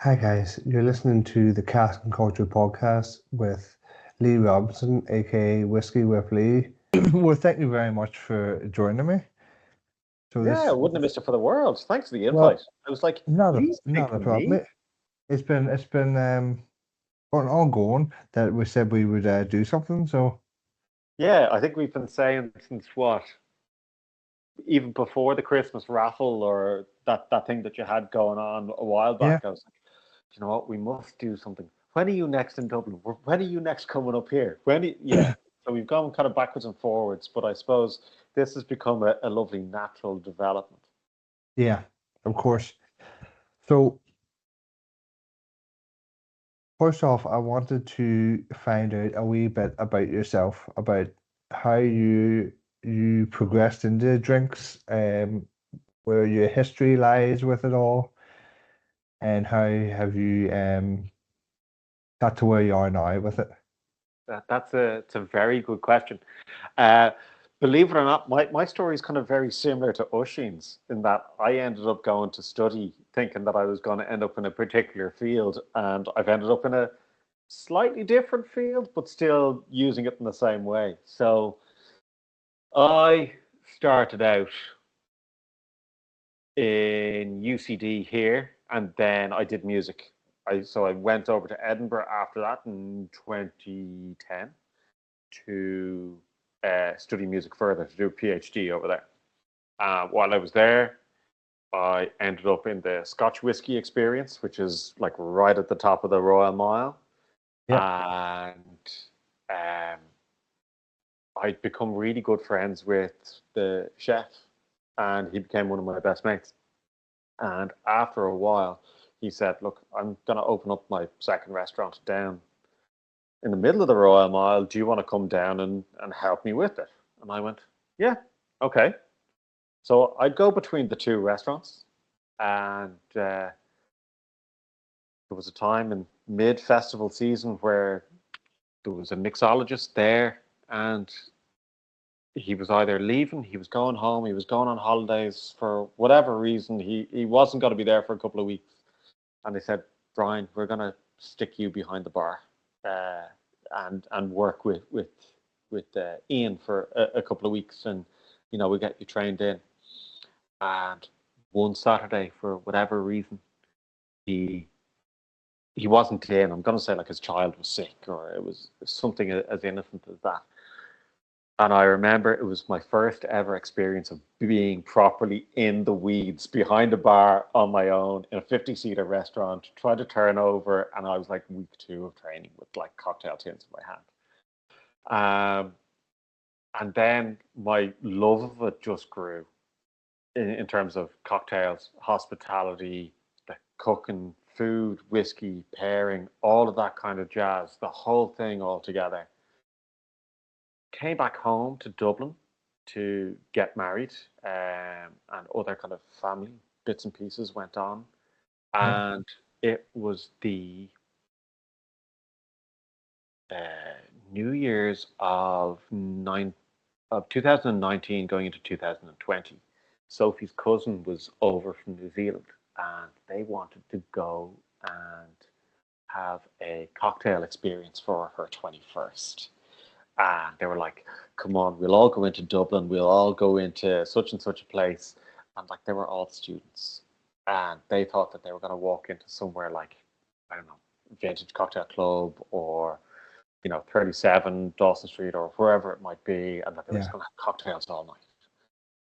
Hi guys, you're listening to the Cask and Culture podcast with Lee Robinson, aka Whiskey with Lee. Well, thank you very much for joining me. So Yeah, I this, wouldn't have missed it for the world. Thanks for the invite. well, I was like, not a he's not a picking problem. me. It's been ongoing that we said we would do something. So Yeah, I think we've been saying since what, even before the Christmas raffle or that thing that you had going on a while yeah, back. I was like, you know what, we must do something. When are you next in Dublin? When are you next coming up here? Yeah. So we've gone kind of backwards and forwards, but I suppose this has become a lovely natural development. yeah, of course. So first off, I wanted to find out a wee bit about yourself, about how you progressed into drinks, where your history lies with it all, and how have you got to where you are now with it. It's a very good question. Uh, Believe it or not, my story is kind of very similar to Oisín's in that I ended up going to study thinking that I was going to end up in a particular field, and I've ended up in a slightly different field, but still using it in the same way. So I started out in UCD here, and then I did music. I went over to Edinburgh after that in 2010 to study music further to do a PhD over there. While I was there, I ended up in the Scotch whiskey experience, which is like right at the top of the Royal Mile, Yep. and um, I'd become really good friends with the chef, and he became one of my best mates. And after a while, he said, "Look, I'm going to open up my second restaurant down in the middle of the Royal Mile. Do you want to come down and help me with it?" And I went, "Yeah, okay." So I'd go between the two restaurants, and there was a time in mid festival season where there was a mixologist there, and he was either leaving, he was going home, he was going on holidays for whatever reason. He wasn't going to be there for a couple of weeks, and they said, "Brian, we're going to stick you behind the bar, uh, and work with Ian for a couple of weeks, and we get you trained in." And one Saturday, for whatever reason, he he wasn't in. I'm going to say like his child was sick, or it was something as innocent as that. And I remember it was my first ever experience of being properly in the weeds behind a bar on my own in a 50-seater restaurant, trying to turn over. And I was like week two of training with like cocktail tins in my hand. And then my love of it just grew in terms of cocktails, hospitality, the cooking, food, whiskey, pairing, all of that kind of jazz, the whole thing all together. Came back home to Dublin to get married, and other kind of family bits and pieces went on. Yep. And it was the uh, New Year's of 2019 going into 2020. Sophie's cousin was over from New Zealand, and they wanted to go and have a cocktail experience for her 21st. And they were like, "Come on, we'll all go into Dublin, we'll all go into such and such a place." And like, they were all students, and they thought that they were going to walk into somewhere like, I don't know, Vintage Cocktail Club, or 37 Dawson Street, or wherever it might be, and that they were just Yeah. going to have cocktails all night.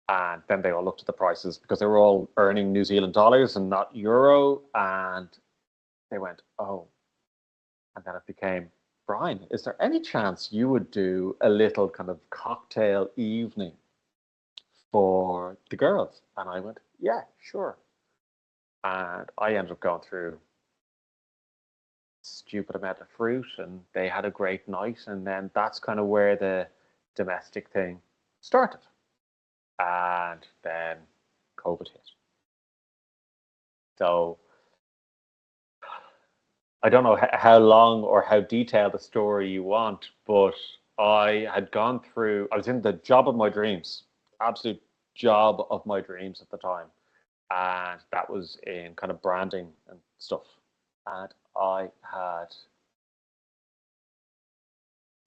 And then they all looked at the prices because they were all earning New Zealand dollars and not euro, and they went, "Oh." And then it became, "Brian, is there any chance you would do a little kind of cocktail evening for the girls?" And I went, "Yeah, sure." And I ended up going through stupid amount of fruit, and they had a great night. And then that's kind of where the domestic thing started. And then COVID hit. So I don't know how long or how detailed a story you want, but I had gone through, I was in the job of my dreams, absolute job of my dreams at the time. And that was in kind of branding and stuff. and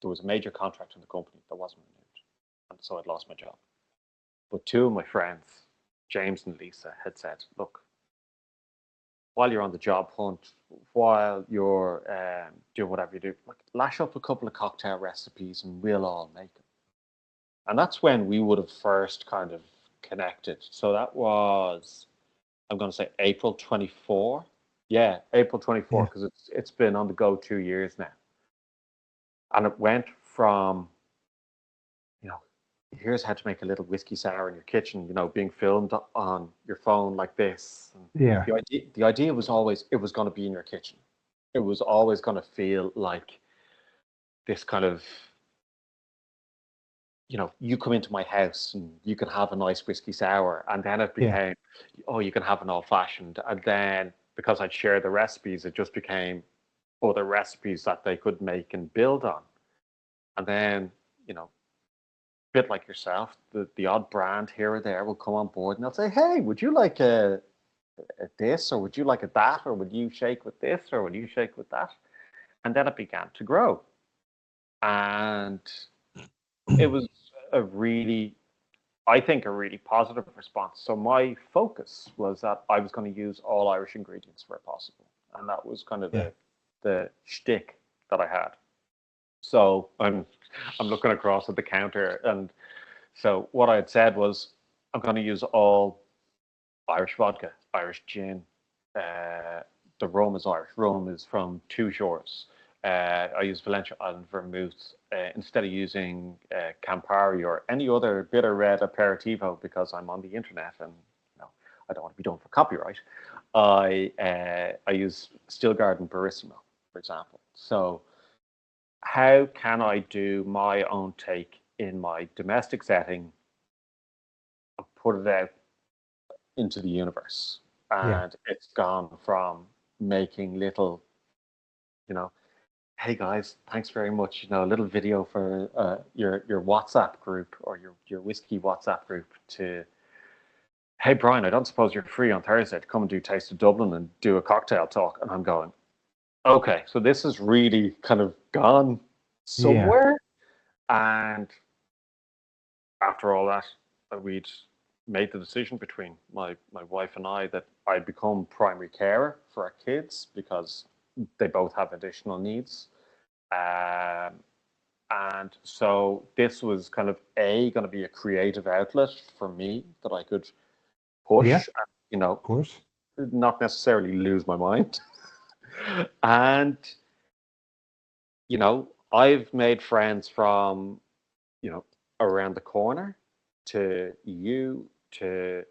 there was a major contract in the company that wasn't renewed, and so I'd lost my job. But two of my friends, James and Lisa, had said, "Look, while you're on the job hunt, while you're doing whatever you do, like, lash up a couple of cocktail recipes, and we'll all make them." And that's when we would have first kind of connected. So that was, I'm going to say, April 24. Yeah, April 24, Yeah. because it's been on the go 2 years now. And it went from, you know, here's how to make a little whiskey sour in your kitchen, being filmed on your phone like this. And Yeah. the idea was always it was going to be in your kitchen. It was always going to feel like this kind of, you come into my house and you can have a nice whiskey sour. And then it Yeah. became, oh, you can have an old fashioned. And then because I'd share the recipes, it just became other recipes that they could make and build on. And then, a bit like yourself, the odd brand here or there will come on board and they'll say, hey, would you like a this, or would you like a that, or would you shake with this, or would you shake with that? And then it began to grow. And it was I think, a really positive response. So my focus was that I was going to use all Irish ingredients where possible. And that was kind of Yeah. the shtick that I had. So I'm looking across at the counter, and so what I had said was, I'm going to use all Irish vodka, Irish gin. Uh, the rum is Irish. Rum is from Two Shores. I use Valencia Island vermouth instead of using Campari or any other bitter red aperitivo, because I'm on the internet and I don't want to be done for copyright. I use Still Garden Barissimo, for example. So how can I do my own take in my domestic setting and put it out into the universe? Yeah. And it's gone from making little, you know, hey guys, thanks very much, a little video for your WhatsApp group or your whiskey WhatsApp group, to, hey Brian, I don't suppose you're free on Thursday to come and do Taste of Dublin and do a cocktail talk? And I'm going, okay, so this has really kind of gone Yeah. somewhere. And after all that, we'd made the decision between my wife and I that I'd become primary carer for our kids because they both have additional needs. Um, and so this was kind of going to be a creative outlet for me that I could Yeah. push, Of course. not necessarily lose my mind. And, I've made friends from, you know, around the corner, to you, to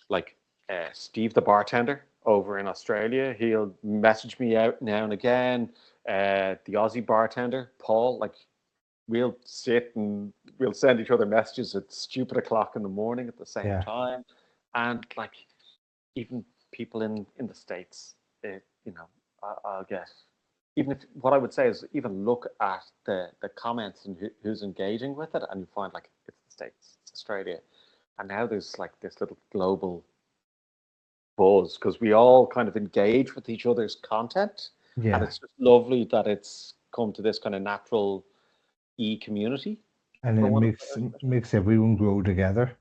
like Steve the bartender over in Australia. He'll message me out now and again. The Aussie bartender, Paul, like, we'll sit and we'll send each other messages at stupid o'clock in the morning at the same Yeah. time. And like, even people in the States, I'll get, even if, what I would say is, even look at the comments and who's engaging with it, and you find like it's the States, it's Australia, and now there's like this little global buzz because we all kind of engage with each other's content, and Yeah. it's just lovely that it's come to this kind of natural community, And for it one of makes everyone grow together.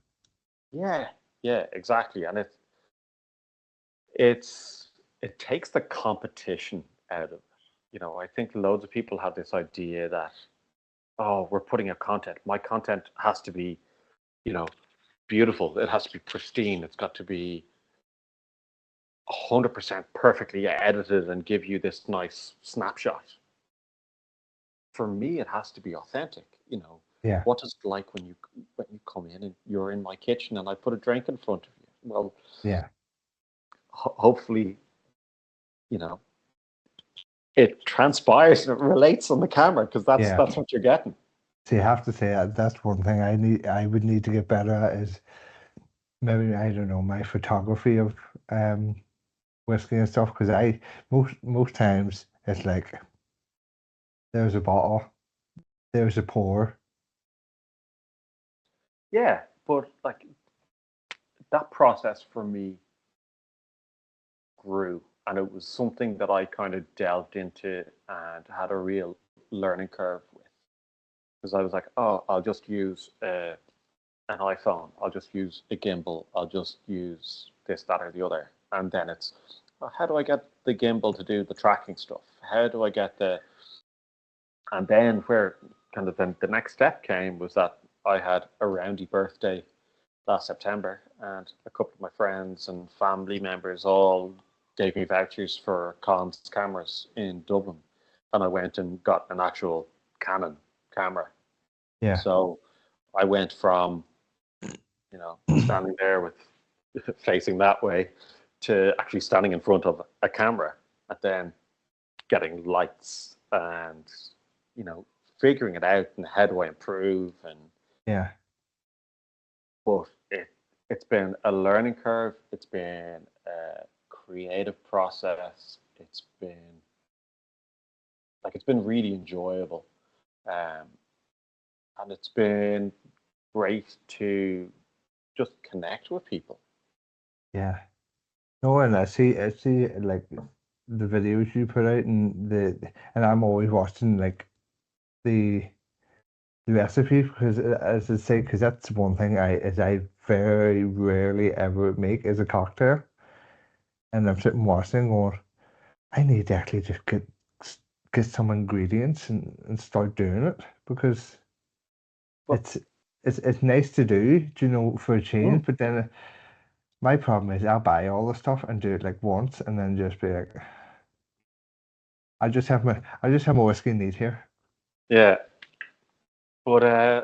yeah, yeah, exactly. And it takes the competition out of it. I think loads of people have this idea that, oh, we're putting out content. My content has to be, you know, beautiful. It has to be pristine. It's got to be 100% perfectly edited and give you this nice snapshot. For me, it has to be authentic. Yeah. What is it like when you come in and you're in my kitchen and I put a drink in front of you? Well, Yeah. hopefully, you know, it transpires and it relates on the camera, because that's Yeah. that's what you're getting. So you have to say that's one thing I would need to get better at is maybe, I don't know, my photography of whiskey and stuff, because I most times it's like there's a bottle, there's a pour. Yeah, but like, that process for me grew. and it was something that I kind of delved into and had a real learning curve with, because I was like, oh, I'll just use an iPhone, I'll just use a gimbal, I'll just use this, that, or the other, and then it's, how do I get the gimbal to do the tracking stuff? How do I get the, and then where kind of the next step came was that I had a roundy birthday last September, and a couple of my friends and family members all gave me vouchers for Cairns cameras in Dublin, and I went and got an actual Canon camera. Yeah. So I went from, standing there with facing that way to actually standing in front of a camera, and then getting lights and, figuring it out and how do I improve. And Yeah. but it's been a learning curve. It's been a creative process. It's been really enjoyable, um, and it's been great to just connect with people. Yeah. No, and I see like the videos you put out and I'm always watching like the recipe because as I say, because that's one thing I very rarely ever make is a cocktail, and I'm sitting watching going, I need to actually just get some ingredients and start doing it because But it's it's nice to do, for a change, but then my problem is I'll buy all the stuff and do it like once and then just be like, I just have my whiskey neat here. yeah, but yeah,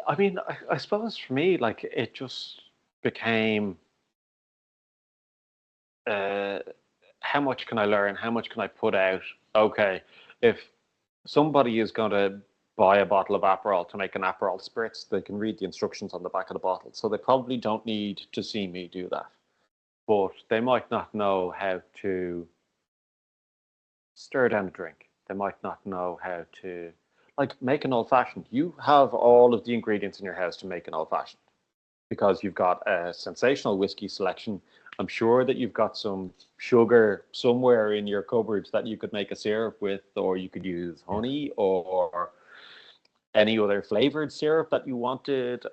I mean, I suppose for me, like it just became, uh, how much can I learn? How much can I put out? Okay, if somebody is going to buy a bottle of Aperol to make an Aperol spritz, they can read the instructions on the back of the bottle. So they probably don't need to see me do that. But they might not know how to stir down a drink. They might not know how to, like, make an old fashioned. You have all of the ingredients in your house to make an old fashioned because you've got a sensational whiskey selection. I'm sure that you've got some sugar somewhere in your cupboard that you could make a syrup with, or you could use Yeah. honey or any other flavored syrup that you wanted.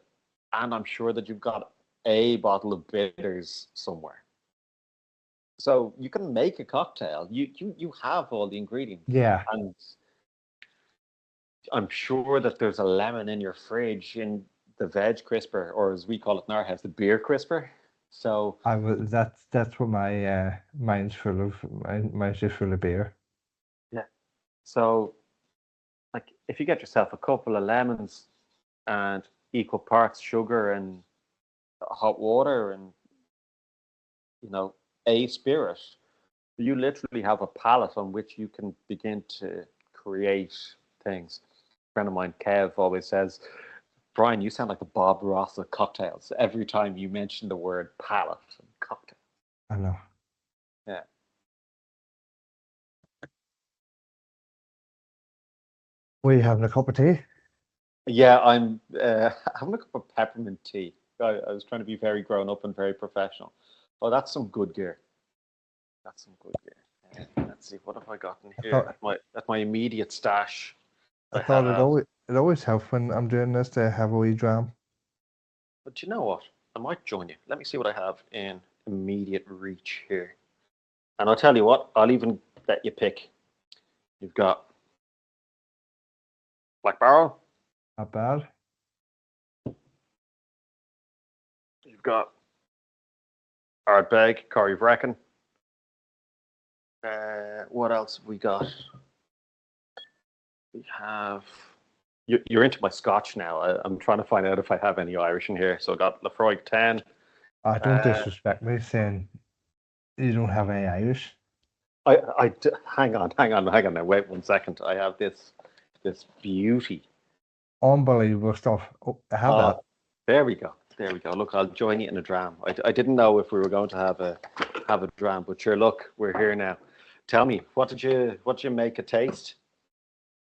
And I'm sure that you've got a bottle of bitters somewhere. So you can make a cocktail. You have all the ingredients. Yeah, And I'm sure that there's a lemon in your fridge in the veg crisper, or as we call it in our house, the beer crisper. So that's what my mine's full of. Mine's just full of beer. yeah. So like if you get yourself a couple of lemons and equal parts sugar and hot water and a spirit, you literally have a palette on which you can begin to create things. A friend of mine, Kev, always says, Brian, you sound like the Bob Ross of cocktails every time you mention the word palette and cocktail. I know. Yeah. Were you having a cup of tea? Yeah, I'm having a cup of peppermint tea. I was trying to be very grown up and very professional. Oh, that's some good gear. That's some good gear. Let's see, what have I got in I here? thought At my immediate stash, I I thought have. it always helps when I'm doing this to have a wee dram. But you know what? I might join you. Let me see what I have in immediate reach here. And I'll tell you what, I'll even let you pick. You've got Black Barrel, Not bad. you've got Ardbeg, Corrie Vrecken. What else have we got? We have. You're into my Scotch now. I'm trying to find out if I have any Irish in here. So I got Lafroig 10. Don't Uh, disrespect me saying you don't have any Irish. hang on now. Wait 1 second. I have this beauty. Unbelievable stuff. Oh, I have Uh, that. there we go. There we go. Look, I'll join you in a dram. I didn't know if we were going to have a dram, but sure, look, we're here now. Tell me, what did you make a taste?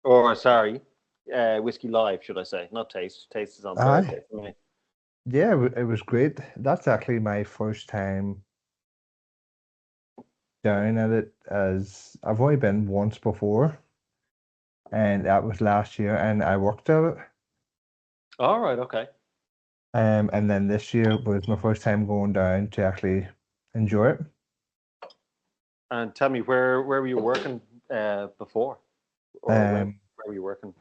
Or sorry, whiskey live, should I say? Not taste. Taste is on Aye. Thursday for me. Yeah, it was great. That's actually my first time down at it as I've only been once before, and that was last year, and I worked at it. All right, okay. And then this year was my first time going down to actually enjoy it. And tell me, where were you working before, or where were you working?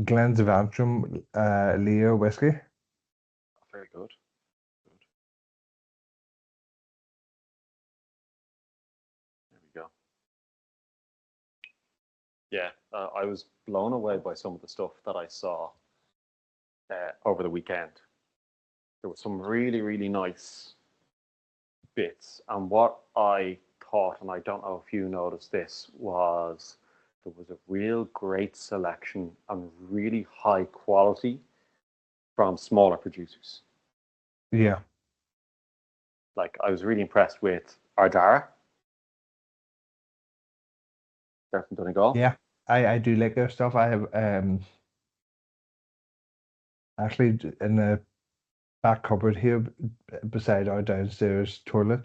Glen's of Antrim, Lear whiskey. Very good. Good. There we go. Yeah, I was blown away by some of the stuff that I saw over the weekend. There were some really, really nice bits. And what I thought, and I don't know if you noticed this, was there was a real great selection and really high quality from smaller producers. Yeah. Like, I was really impressed with Ardara, they're from Donegal. Yeah. I do like their stuff. I have actually in the back cupboard here beside our downstairs toilet,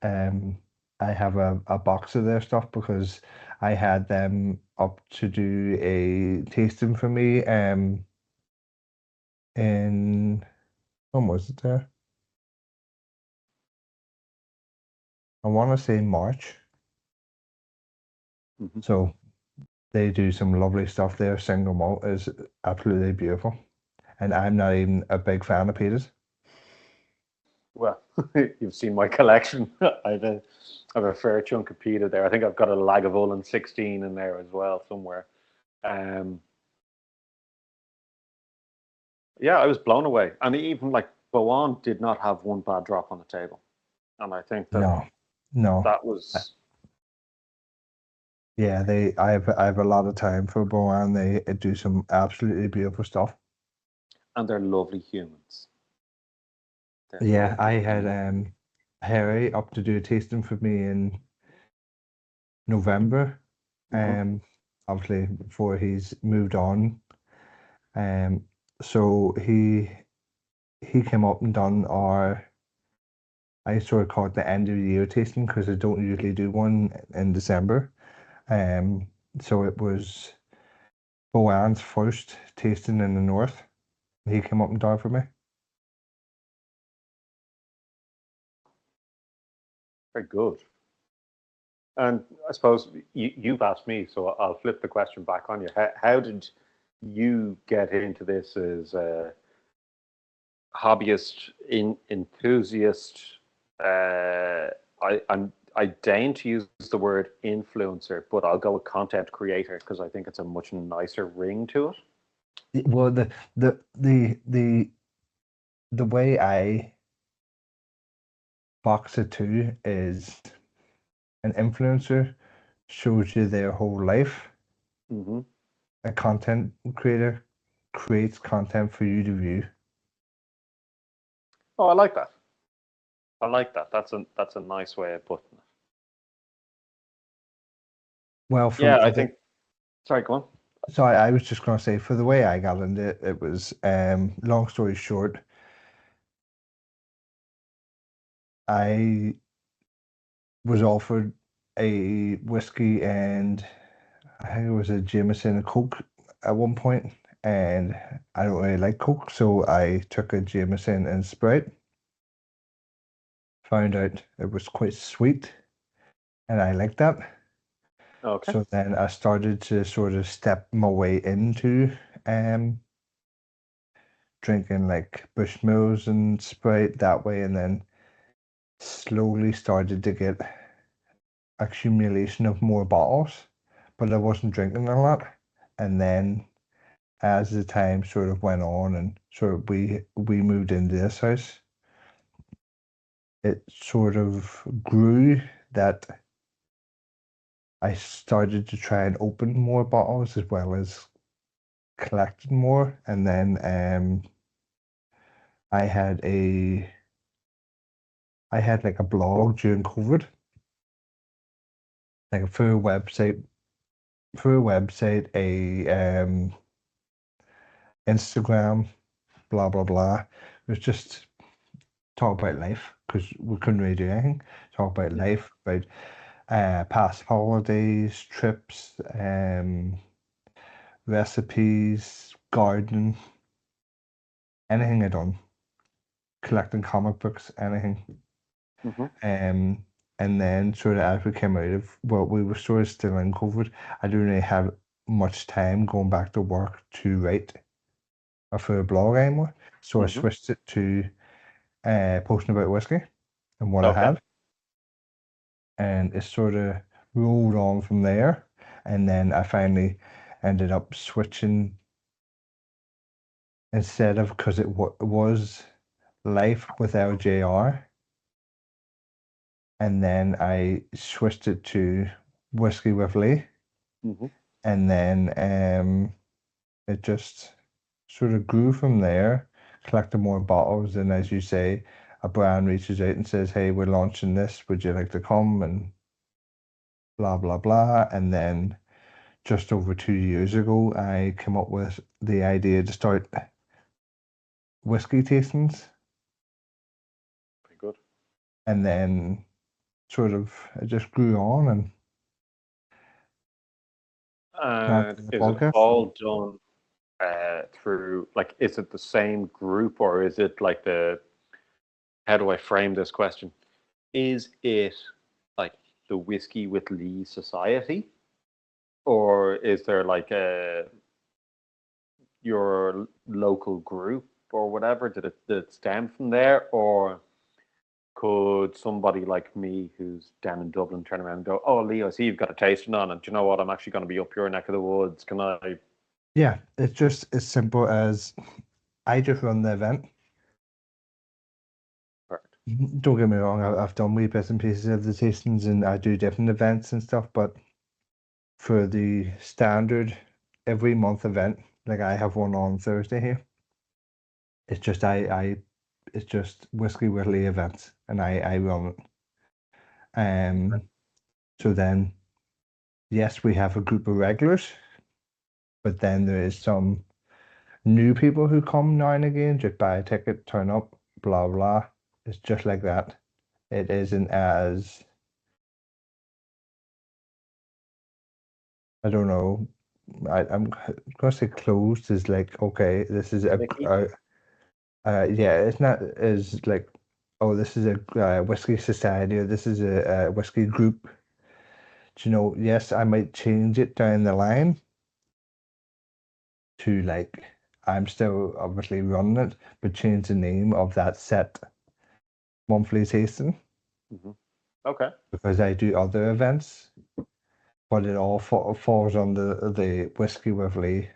I have a box of their stuff because I had them up to do a tasting for me in when was it there? I want to say March. Mm-hmm. So they do some lovely stuff there. Single malt is absolutely beautiful. And I'm not even a big fan of peated. Well, you've seen my collection. I've a fair chunk of peat there. I think I've got a Lagavulin 16 in there as well somewhere. Um, yeah, I was blown away. And even like Bowan did not have one bad drop on the table. And I think that No, no. that Uh, was, Yeah, I have a lot of time for Boan. They do some absolutely beautiful stuff. and they're lovely humans. They're Yeah, I lovely had human beings. Harry up to do a tasting for me in November. Mm-hmm. Um, obviously before he's moved on. Um, so he came up and done our I sort of call it the end of the year tasting because I don't usually do one in December. Um, so it was Boan's first tasting in the north. He came up and done for me. Very good. And I suppose you've asked me, so I'll flip the question back on you. How did you get into this as a hobbyist, enthusiast? I deign to use the word influencer, but I'll go with content creator because I think it's a much nicer ring to it. Well, the the the the way I box it too is an influencer shows you their whole life. Mm-hmm. A content creator creates content for you to view. Oh, I like that. I like that. That's a nice way of putting it. Well, Yeah, for I the think. Sorry, go on. so I was just gonna say for the way I got into it, it was long story short, I was offered a whiskey and I think it was a Jameson and Coke at one point, and I don't really like Coke, so I took a Jameson and Sprite. Found out it was quite sweet, and I liked that. Okay. So then I started to sort of step my way into um drinking like Bushmills and Sprite that way, and then slowly started to get accumulation of more bottles, but I wasn't drinking a lot. And then as the time sort of went on and sort of we moved into this house, it sort of grew that I started to try and open more bottles as well as collecting more. And then I had a I had like a blog during COVID, like a full website, a Instagram, blah blah blah. It was just talk about life because we couldn't really do anything. Talk about Mm-hmm. life, about past holidays, trips, recipes, gardening, anything I done, collecting comic books, anything. Mm-hmm. And then sort of as we came out of, well, we were sort of still in COVID. I didn't really have much time going back to work to write or for a blog anymore. So I Mm-hmm. switched it to posting about whiskey and what I Okay. have. And it sort of rolled on from there. And then I finally ended up switching instead of, because it was Life with LJR. And then I switched it to Whiskey with Lee. Mm-hmm. And then it just sort of grew from there, collected more bottles. And as you say, a brand reaches out and says, hey, we're launching this. Would you like to come? And blah, blah, blah. And then just over 2 years ago, I came up with the idea to start whiskey tastings. Very good. And then sort of it just grew on and now And the is it podcast. all done through, like, is it the same group, or is it like how do I frame this question? Is it like the Whiskey with Lee Society, or is there like your local group or whatever? Did it stem from there, or could somebody like me who's down in Dublin turn around and go, "Oh, Lee, I see you've got a tasting on, and do you know what? I'm actually going to be up your neck of the woods. Can I?" Yeah, it's just as simple as I just run the event. Perfect. Don't get me wrong, I've done wee bits and pieces of the tastings and I do different events and stuff, but for the standard every month event, like I have one on Thursday here, it's just it's just Whiskey Whitley events and I run it. So then yes, we have a group of regulars, but then there is some new people who come now and again, just buy a ticket, turn up, blah blah. It's just like that. It isn't as, I don't know. I'm gonna say closed is like, okay, this is Clicky. yeah, it's not as like, oh, this is a whiskey society or this is a whiskey group. Do you know, yes, I might change it down the line to like, I'm still obviously running it, but change the name of that set monthly tasting Mm-hmm. Okay. because I do other events, but it all falls under the Whiskey with Lee.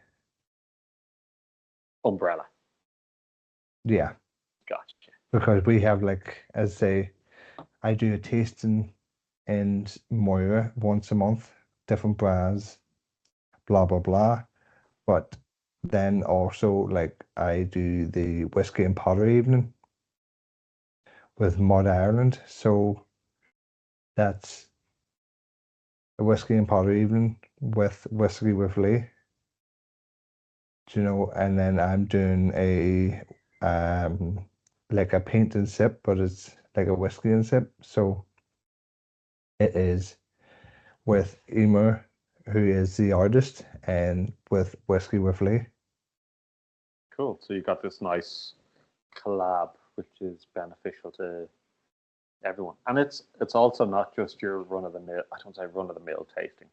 Umbrella. Yeah, Gotcha. because we have like, as say, I do a tasting in Moira once a month, different brands, blah blah blah. But then also like I do the whiskey and pottery evening with Mud Ireland. So that's a whiskey and pottery evening with Whiskey with Lee. Do you know? And then I'm doing a like a paint and sip, but it's like a whiskey and sip. So it is with Emer, who is the artist, and with Whiskey with Lee. Cool. So you got this nice collab, which is beneficial to everyone, and it's also not just your run of the mill. I don't say run of the mill tasting.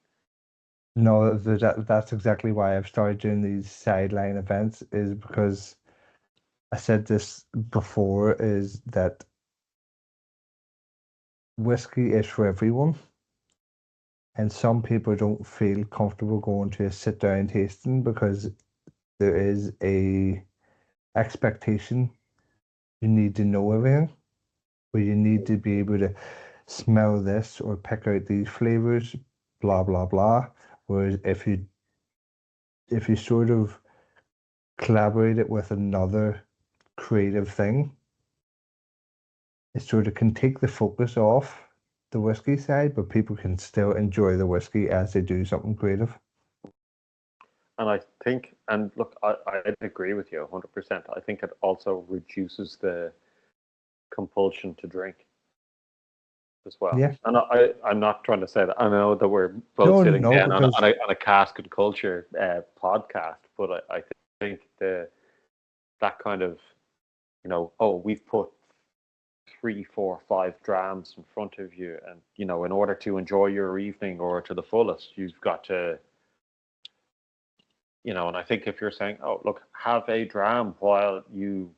No, that's exactly why I've started doing these sideline events, is because I said this before, is that whiskey is for everyone, and some people don't feel comfortable going to a sit down tasting because there is a expectation you need to know everything, or you need to be able to smell this or pick out these flavors, blah blah blah. Whereas if you sort of collaborate it with another creative thing, it sort of can take the focus off the whiskey side, but people can still enjoy the whiskey as they do something creative. And I think, and look, I agree with you 100%. I think it also reduces the compulsion to drink. as well. Yeah. And I'm not trying to say that. I know that we're both No, sitting no, down on because on a cask and culture podcast, but I think that kind of, oh, we've put 3, 4, 5 drams in front of you, and in order to enjoy your evening or to the fullest, you've got to, and I think if you're saying, oh, look, have a dram while you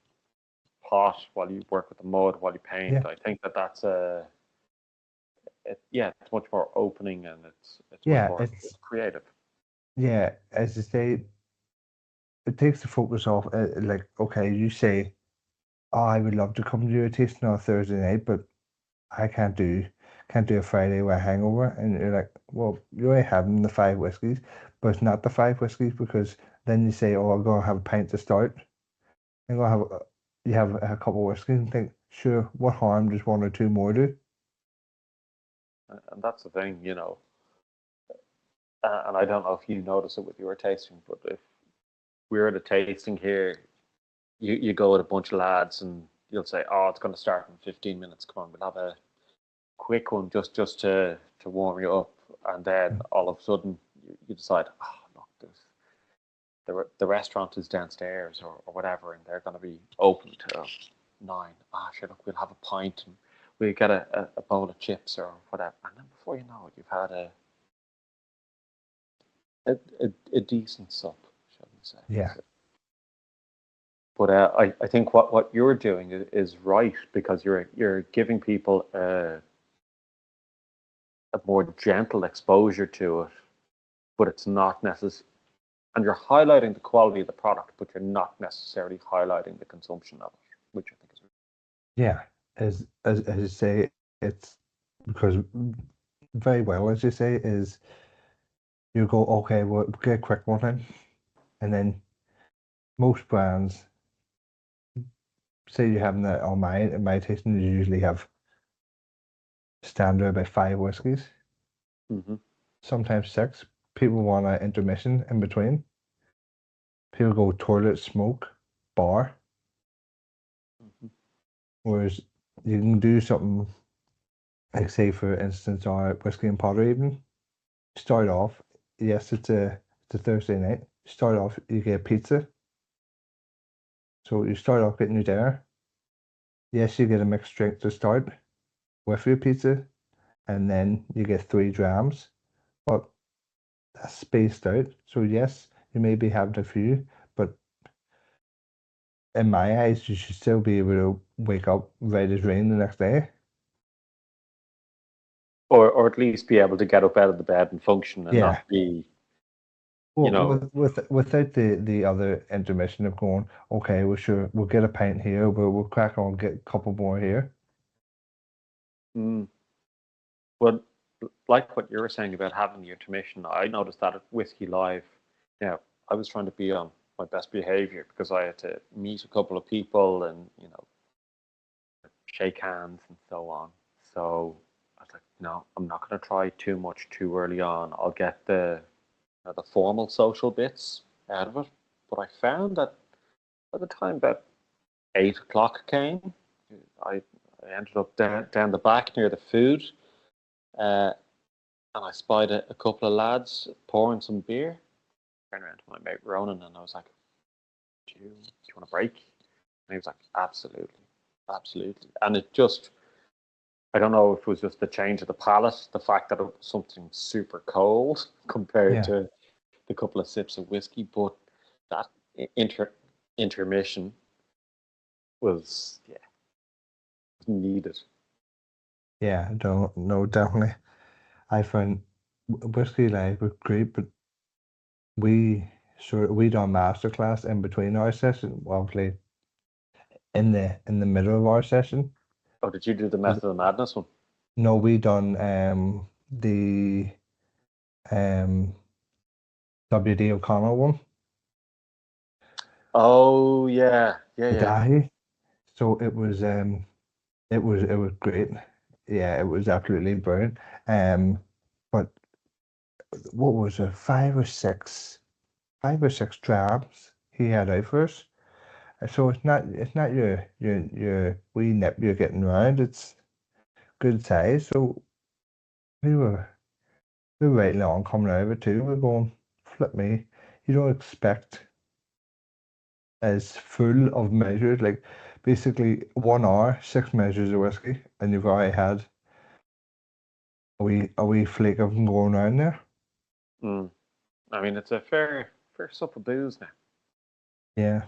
pot, while you work with the mud, while you paint, yeah, I think that's yeah, it's much more opening, and it's much yeah, more it's creative. yeah, as I say, it takes the focus off. Like, okay, you say, "Oh, I would love to come to your tasting on a Thursday night, but I can't do a Friday with a hangover." And you're like, "Well, you're only having the five whiskeys, but it's not the five whiskeys because then you say, oh, I'm gonna have a pint to start. I'm gonna have you have a couple of whiskeys and think, sure, what harm does one or two more do?" And that's the thing, and I don't know if you notice it with your tasting, but if we're at a tasting here, you go with a bunch of lads and you'll say, oh, it's going to start in 15 minutes. Come on, we'll have a quick one just to warm you up. And then all of a sudden you decide, oh, look, the restaurant is downstairs or whatever, and they're going to be open till 9. Ah, sure, look, we'll have a pint and we'll get a bowl of chips or whatever. And then before you know it, you've had a decent sup, shall we say. Yeah, So, but I think what you're doing is right, because you're giving people a more gentle exposure to it, but it's not necessary, and you're highlighting the quality of the product, but you're not necessarily highlighting the consumption of it, which I think is yeah. As you say, it's because very well, as you say, is you go, okay, we'll get a quick one in, and then most brands say you're having that on in my tasting, you usually have standard about five whiskeys, mm-hmm. sometimes six. People want an intermission in between. People go toilet, smoke, bar, Mm-hmm. whereas you can do something like, say, for instance, our whiskey and porter evening. Start off, yes, it's a Thursday night. Start off, you get pizza. So you start off getting your dinner. Yes, you get a mixed drink to start with your pizza, and then you get three drams. But that's spaced out. So yes, you may be having a few, but in my eyes, you should still be able to wake up right as rain the next day. Or at least be able to get up out of the bed and function and Yeah. not be, you Well, know, without the other intermission of going, okay, well sure, we'll get a pint here, but we'll crack on, get a couple more here. mm, but like what you were saying about having the intermission, I noticed that at Whiskey Live. Yeah, I was trying to be on my best behavior because I had to meet a couple of people and shake hands and so on. So I was like, no, I'm not going to try too much too early on. I'll get the formal social bits out of it. But I found that by the time that 8 o'clock came, I, I ended up down the back near the food, uh, and I spied a couple of lads pouring some beer. Turned around to my mate Ronan, and I was like, do you want a break? And he was like, absolutely, absolutely. And it just, I don't know if it was just the change of the palate, the fact that it was something super cold compared Yeah, to the couple of sips of whiskey, but that intermission was, yeah, needed. yeah, don't no, definitely. I found Whiskey Live was great, but we we done masterclass in between our session, obviously in the middle of our session. Oh, did you do the But Method of Madness one? no, we done the um WD O'Connell one, Oh yeah, yeah, the yeah. Dahi. So it was great. Yeah, it was absolutely brilliant. But what was it? Five or six drams he had out for us. So it's not your wee nip you're getting round. good size. So we were we were right along coming out of it too. We're going, flip me. You don't expect as full of measures, like basically 1 hour, 6 measures of whiskey, and you've already had a wee flake of them going around there. Mm. I mean, it's a fair sup of booze now. Yeah,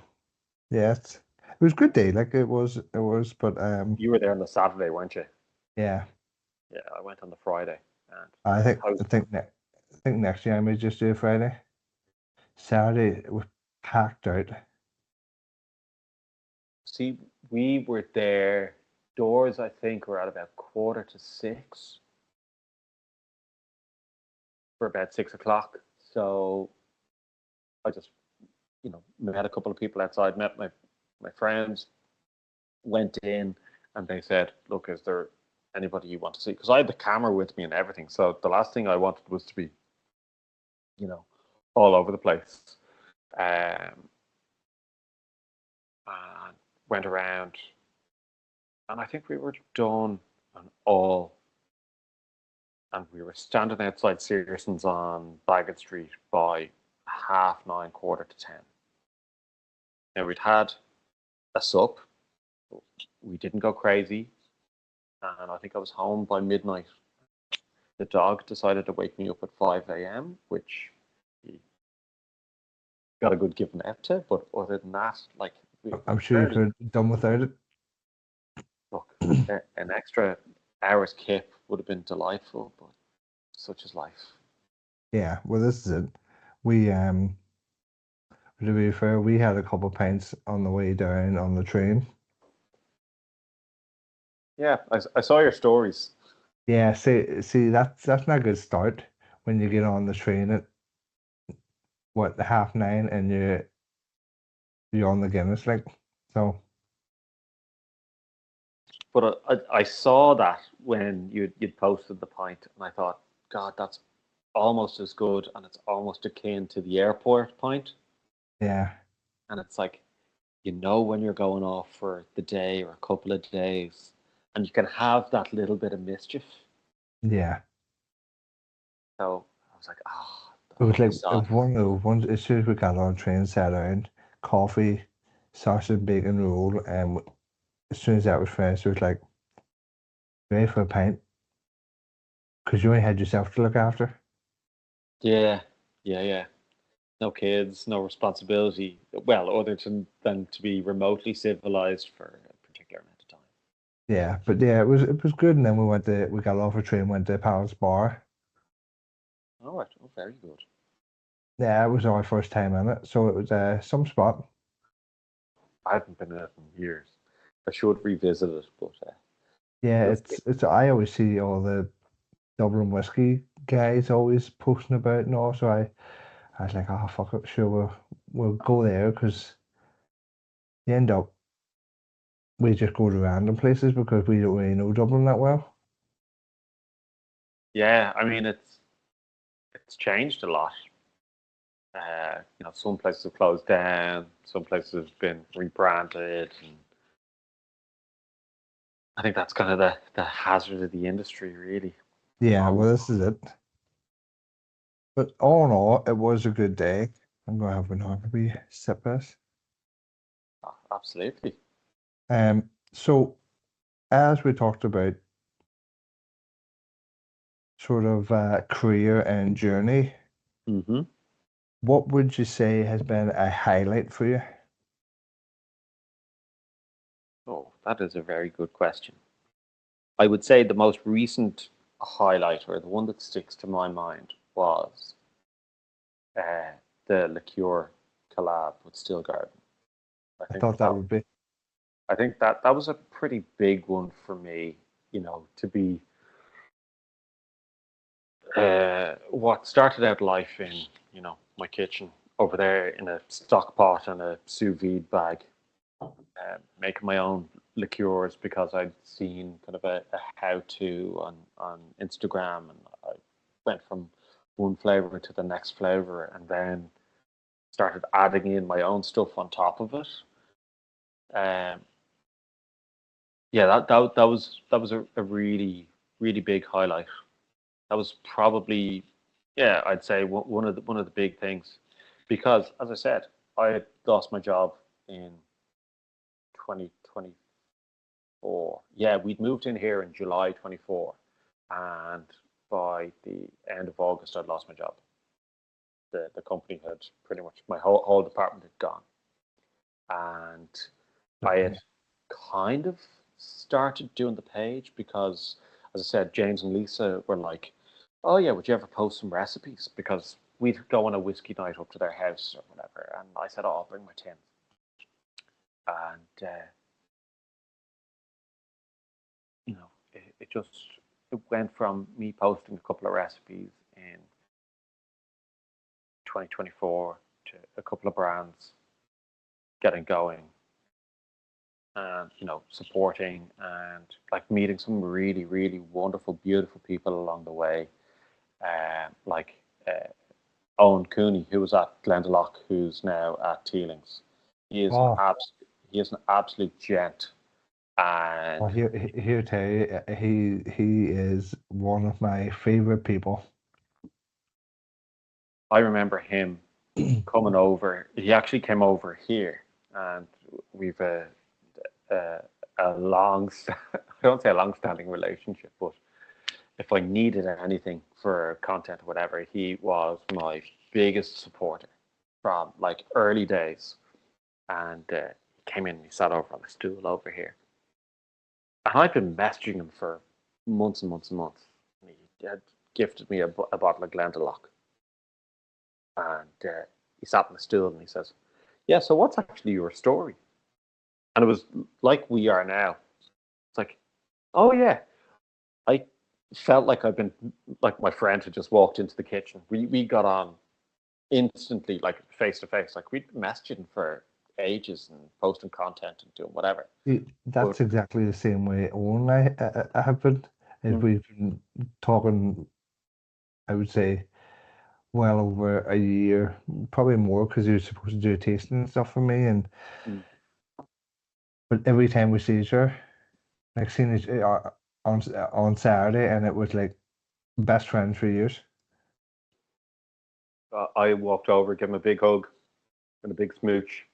yeah, it was a good day. Like it was, but You were there on the Saturday, weren't you? yeah, Yeah, I went on the Friday. And I think how I think ne I think next year I may just do a Friday. Saturday it was packed out. see, we were there. Doors, I think, were at about 5:45 for about 6 o'clock. So I just, met a couple of people outside, met my friends, went in, and they said, "Look, is there anybody you want to see?" Because I had the camera with me and everything. So the last thing I wanted was to be, you know, all over the place. Um, and went around, and I think we were done and all, and we were standing outside Searson's on Bagot Street by 9:30, 9:45. Now we'd had a sup, we didn't go crazy, and I think I was home by midnight. The dog decided to wake me up at 5 a.m., which he got a good giving out to, but other than that, like, we I'm were sure you fairly, could have done without it. look, an extra hour's kip would have been delightful, but such is life. Yeah, well, this is it. We to be fair, we had a couple of pints on the way down on the train. Yeah, I saw your stories. Yeah, see, that's not a good start when you get on the train at what 9:30 and you're on the Guinness, like so. But I saw that when you'd posted the pint, and I thought, God, that's almost as good, and it's almost akin to the airport pint. Yeah, And it's like, when you're going off for the day or a couple of days, and you can have that little bit of mischief. yeah. So I was like, It was like it stop. was one of those ones. As soon as we got on the train, sat down, coffee, sausage, bacon roll, and as soon as that was finished, it was like ready for a pint because you only had yourself to look after. Yeah, yeah. No kids, no responsibility. Well, other than to be remotely civilized for a particular amount of time. Yeah, but yeah, it was good. And then we got off a train, went to Palace Bar. All right. Oh, very good. Yeah, it was our first time in it, so it was some spot. I haven't been in it in years. I should revisit it, but Yeah, we'll see. it's. I always see all the Dublin whiskey guys always posting about and all. So I was like, oh fuck it, sure we'll go there because you end up we just go to random places because we don't really know Dublin that well. Yeah, I mean it's changed a lot. Some places have closed down, some places have been rebranded, and I think that's kind of the hazard of the industry, really. Yeah, Oh, well this is it. But all in all, it was a good day. I'm gonna have another wee sip of this. absolutely. So as we talked about sort of career and journey, Hmm. what would you say has been a highlight for you? Oh, that is a very good question. I would say the most recent highlight, or the one that sticks to my mind, was uh, the liqueur collab with Still Garden. I I think thought that that would be. I think that was a pretty big one for me. To be what started out life in my kitchen over there in a stock pot and a sous vide bag, making my own liqueurs because I'd seen kind of a how-to on Instagram, and I went from one flavor to the next flavor, and then started adding in my own stuff on top of it. Um, Yeah, that was a really really big highlight. That was probably, yeah, I'd say one of the big things, because as I said, I had lost my job in 2024. Yeah, we'd moved in here in July 24, and by the end of August, I'd lost my job. The company had pretty much, my whole department had gone, and I had Okay. kind of started doing the page because, as I said, James and Lisa were like, "Oh yeah, would you ever post some recipes?" Because we'd go on a whiskey night up to their house or whatever, and I said, "Oh, I'll bring my tin." And it just, it went from me posting a couple of recipes in 2024 to a couple of brands getting going, and supporting, and like meeting some really really wonderful beautiful people along the way, like Owen Cooney, who was at Glendalough, who's now at Teelings. He is an Oh, he is an absolute gent, and well, here tell you, he is one of my favorite people. I remember him coming over. He actually came over here, and we've a, a long, I don't say a long-standing relationship, but if I needed anything for content or whatever, he was my biggest supporter from like early days. And he came in and he sat over on the stool over here. And I'd been messaging him for months and months and months. And he had gifted me a bottle of Glendalough. And he sat on the stool and he says, "Yeah, so what's actually your story?" And it was like we are now. It's like, "Oh, yeah." I felt like I've been, like my friend had just walked into the kitchen. We got on instantly, like face to face. Like we'd been messaging for ages and posting content and doing whatever. But That's exactly the same way Owen and I have been. Is mm, we've been talking, I would say, well over a year, probably more, because he was supposed to do a tasting and stuff for me. And mm, but every time we see each other, like seeing each on Saturday, and it was like best friends for years. I walked over, gave him a big hug and a big smooch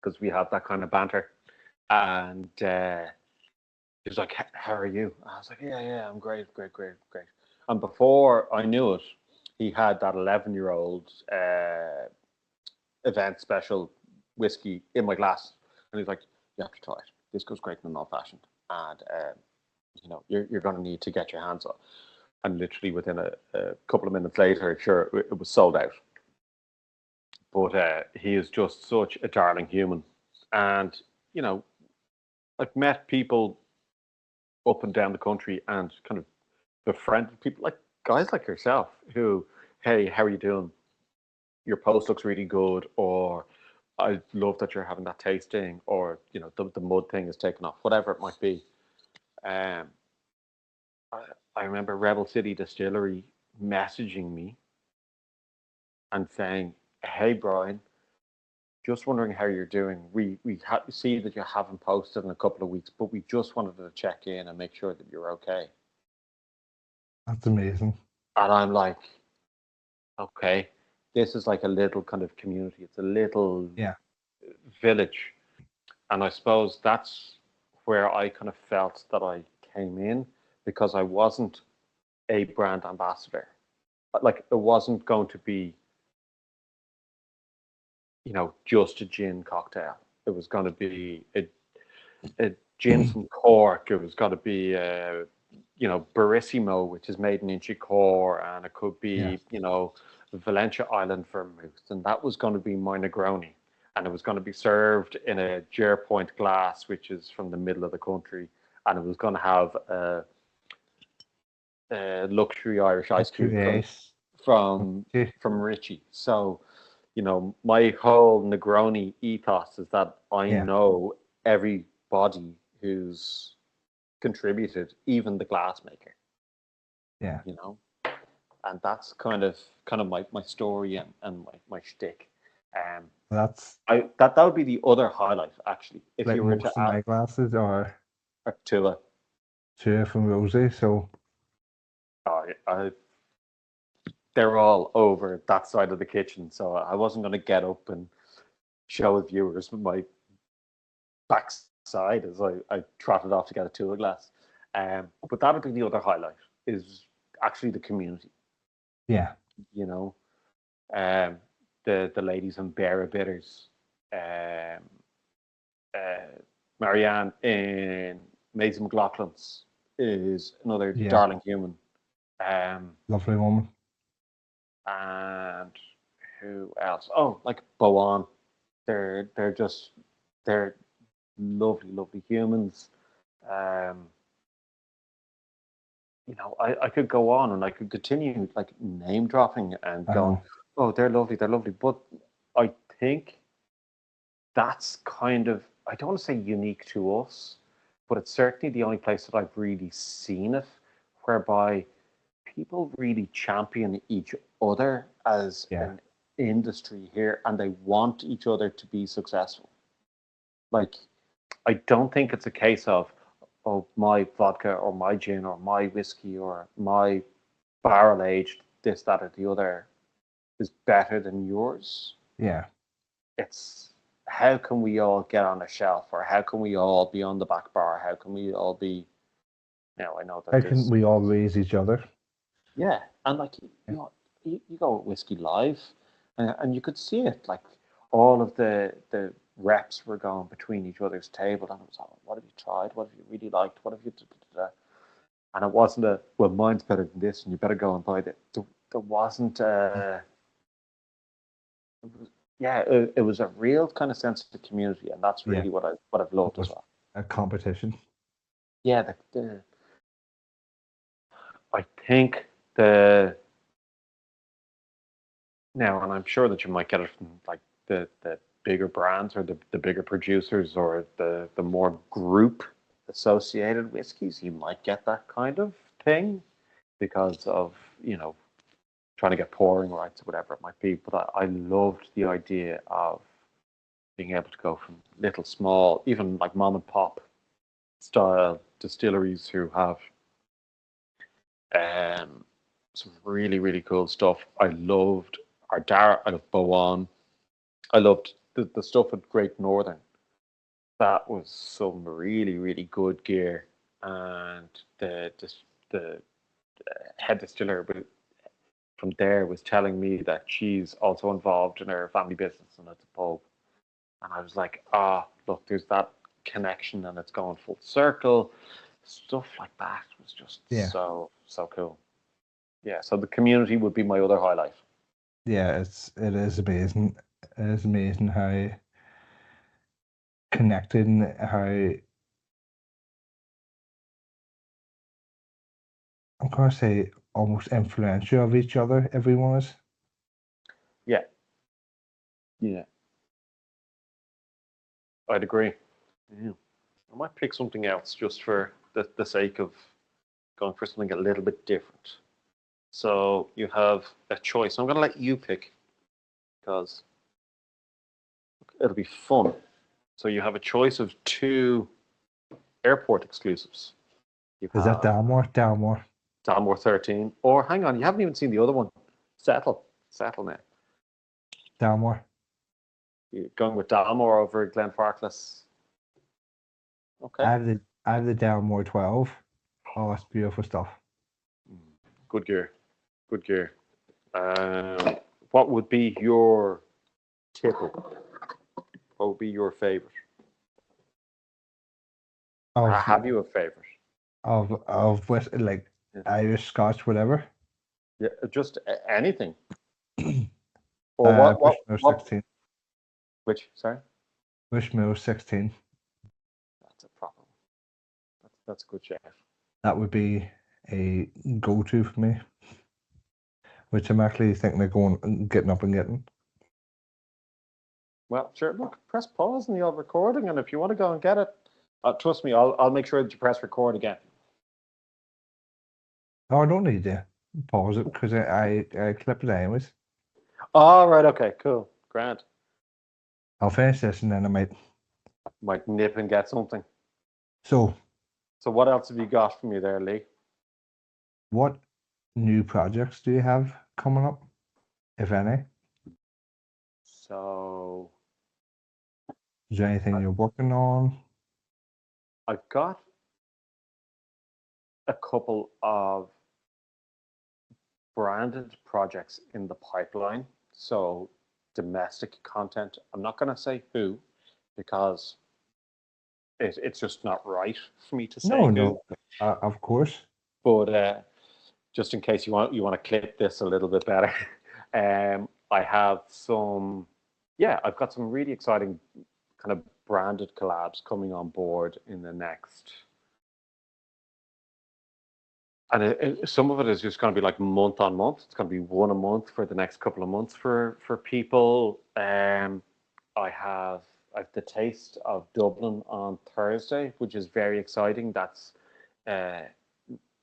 because we had that kind of banter. And he was like, "How are you?" I was like, "Yeah, yeah, I'm great, great, great, great." And before I knew it, he had that 11-year-old event special whiskey in my glass. And he's like, "You have to try it. This goes great in an old fashioned. And, you're going to need to get your hands on." And literally within a couple of minutes later, sure, it was sold out. But he is just such a darling human. And, you know, I've met people up and down the country and kind of befriended people, like guys like yourself who, "Hey, how are you doing? Your post looks really good," or "I love that you're having that tasting," or, the mud thing is taken off, whatever it might be. Um, I, I remember Rebel City Distillery messaging me and saying, "Hey, Brian, just wondering how you're doing. We see that you haven't posted in a couple of weeks, but we just wanted to check in and make sure that you're okay." That's amazing. And I'm like, "Okay, this is like a little kind of community. It's a little Yeah, village." And I suppose that's where I kind of felt that I came in, because I wasn't a brand ambassador. Like it wasn't going to be, just a gin cocktail. It was going to be a gin from Cork. It was going to be Barissimo, which is made in Inchicore, and it could yeah, be, Valentia Island vermouth, and that was going to be my Negroni, and it was going to be served in a Ger Point glass, which is from the middle of the country, and it was going to have a luxury Irish ice cube luxury from ice. from Okay. from Richie. So, my whole Negroni ethos is that I Yeah, know everybody who's contributed, even the glassmaker, yeah. you know, and that's kind of my story and my shtick. Um, That's that would be the other highlight, actually. If like you were to most of my glasses are. Tua. Two from Rosie. So Oh, they're all over that side of the kitchen, so I wasn't going to get up and show the viewers my backside as I trotted off to get a Tua glass. But that would be the other highlight is actually the community. yeah, You know, um, the ladies in Bearer Bitters, um, Marianne in Maisie McLaughlin's is another yeah, darling human. lovely woman. And who else? Oh, like Boan. They're just they're lovely, lovely humans. Um, I could go on and I could continue like name dropping and I going, know. oh, they're lovely. But I think that's kind of, I don't want to say unique to us, but it's certainly the only place that I've really seen it, whereby people really champion each other as Yeah, an industry here and they want each other to be successful. Like, I don't think it's a case of, oh, my vodka or my gin or my whiskey or my barrel aged this, that, or the other is better than yours. yeah. It's how can we all get on a shelf, or how can we all be on the back bar? How can we all be? Now I know that How can there's, we all raise each other? yeah, and like Yeah, you go with Whiskey Live, and you could see it. Like all of the reps were going between each other's table, and it was, oh, what have you tried? What have you really liked? What have you? Da, da, da, da. And it wasn't a, well, mine's better than this, and you better go and buy it. There wasn't a, yeah, it was a real kind of sense of the community, and that's yeah. really what I've It loved as was well. a competition. Yeah, I think the now, and I'm sure that you might get it from like the bigger brands or the bigger producers or the more group associated whiskies, you might get that kind of thing because of, trying to get pouring rights or whatever it might be. But I loved the idea of being able to go from little small, even like mom and pop style distilleries who have some really, really cool stuff. I loved Ardara, I loved Bowan. I loved the stuff at Great Northern. That was some really, really good gear. And the head distiller from there was telling me that she's also involved in her family business and it's a pub. And I was like, look, there's that connection and it's going full circle. Stuff like that was just Yeah, so, so cool. Yeah, so the community would be my other highlight. yeah. It is amazing. It is amazing how connected and how I'm gonna say almost influential of each other everyone is. Yeah, yeah, I'd agree. Yeah. I might pick something else just for the sake of going for something a little bit different. So you have a choice. I'm going to let you pick because it'll be fun. So you have a choice of two airport exclusives. You Is that have Dalmore? Dalmore. Dalmore 13, or hang on, you haven't even seen the other one. Settle, settle now. Dalmore. You're going with Dalmore over Glenfarclas. Okay. I have the Dalmore 12. Oh, it's beautiful stuff. Good gear. Good gear. Um, what would be your tipple? What would be your favorite? Or Of have you a favorite? West, like Yeah, Irish, Scotch, whatever. yeah, just anything. Or what? What? Bushmills What? 16. Which? Sorry, Bushmills 16. that's a proper one. That's a good chef. That would be a go-to for me, which I'm actually thinking of going getting up and getting. Well, sure. Look, press pause in the old recording, and if you want to go and get it, trust me, I'll make sure that you press record again. Oh, I don't need to pause it because I clip it anyways. All right. Okay. Cool. Grant I'll finish this and then I might. might nip and get something. So So what else have you got from me there, Lee? What new projects do you have coming up, if any? So Is there anything I- you're working on? I've got a couple of branded projects in the pipeline. So domestic content. I'm not going to say who because it's just not right for me to No, say who. no, of course. But just in case you want to clip this a little bit better, I have some. Yeah, I've got some really exciting kind of branded collabs coming on board in the next. And some of it is just going to be like month on month. It's going to be one a month for the next couple of months for people. I've the taste of Dublin on Thursday, which is very exciting. That's uh,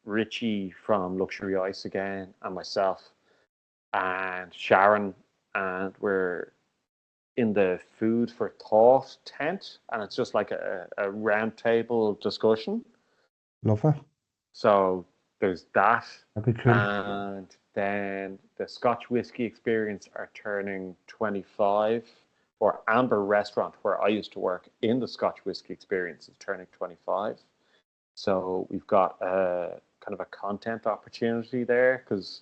Richie from Luxury Ice again, and myself and Sharon, and we're in the Food for Thought tent, and it's just like a round table discussion. Love it. So there's that. That'd be cool. And then the Scotch Whisky Experience are turning 25, or Amber Restaurant, where I used to work in the Scotch Whisky Experience, is turning 25. So we've got a kind of a content opportunity there because,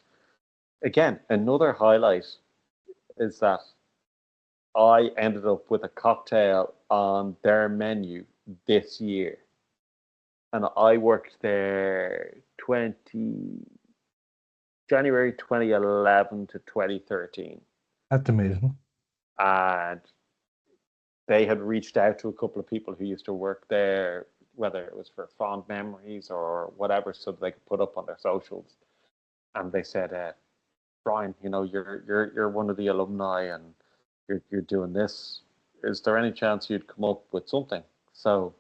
again, another highlight is that I ended up with a cocktail on their menu this year. And I worked there 20 January 2011 to 2013. That's amazing. And they had reached out to a couple of people who used to work there, whether it was for fond memories or whatever, so that they could put up on their socials. And they said, Brian, you're one of the alumni and you're doing this. Is there any chance you'd come up with something? So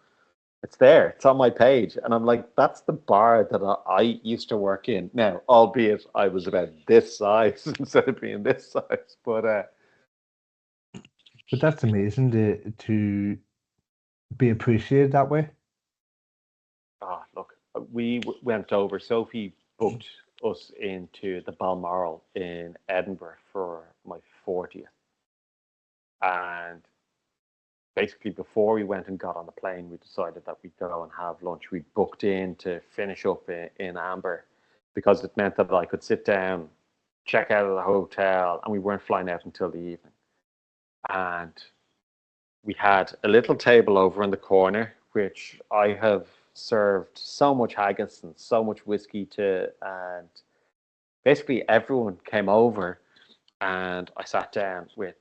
it's there. It's on my page, and I'm like, that's the bar that I used to work in. Now, albeit I was about this size instead of being this size, but But that's amazing to be appreciated that way. look, we went over. Sophie booked us into the Balmoral in Edinburgh for my 40th, and basically before we went and got on the plane, we decided that we'd go and have lunch. We booked in to finish up in Amber because it meant that I could sit down, check out of the hotel, and we weren't flying out until the evening. And we had a little table over in the corner, which I have served so much haggis and so much whiskey to, and basically everyone came over, and I sat down with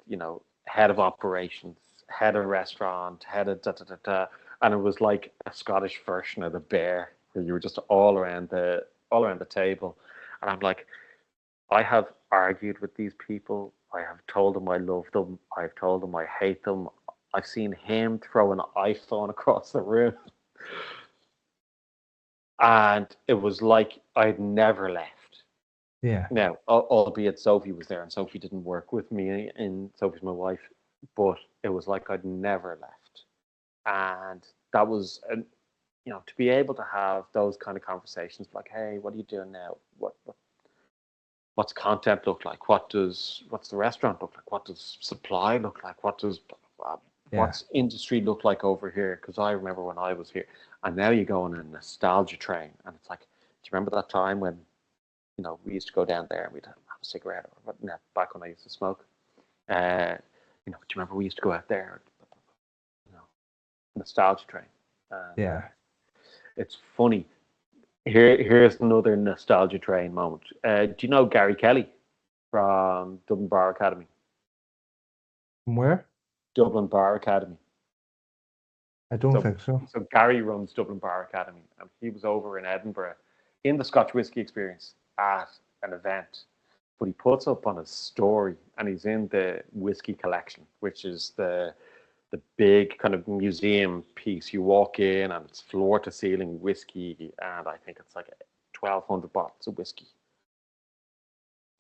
head of operations, head of restaurant, head of da da da da, and it was like a Scottish version of the bear, where you were just all around the table, and I'm like, I have argued with these people. I have told them I love them. I've told them I hate them. I've seen him throw an iPhone across the room, and it was like I'd never left. Yeah. Now, albeit Sophie was there, and Sophie didn't work with me, and Sophie's my wife, but it was like I'd never left. And that was, to be able to have those kind of conversations, like, hey, what are you doing now? What's content look like? What's the restaurant look like? What does supply look like? Yeah. What's industry look like over here? Because I remember when I was here, and now you go on a nostalgia train, and it's like, do you remember that time when we used to go down there and we'd have a cigarette, or back when I used to smoke. Do you remember we used to go out there? You know, nostalgia train. And Yeah. it's funny. Here's another nostalgia train moment. Do you know Gary Kelly from Dublin Bar Academy? From where? Dublin Bar Academy. I don't So, think so. so Gary runs Dublin Bar Academy, and he was over in Edinburgh in the Scotch Whisky Experience at an event. But he puts up on his story, and he's in the whiskey collection, which is the big kind of museum piece. You walk in, and it's floor to ceiling whiskey, and I think it's like 1,200 bottles of whiskey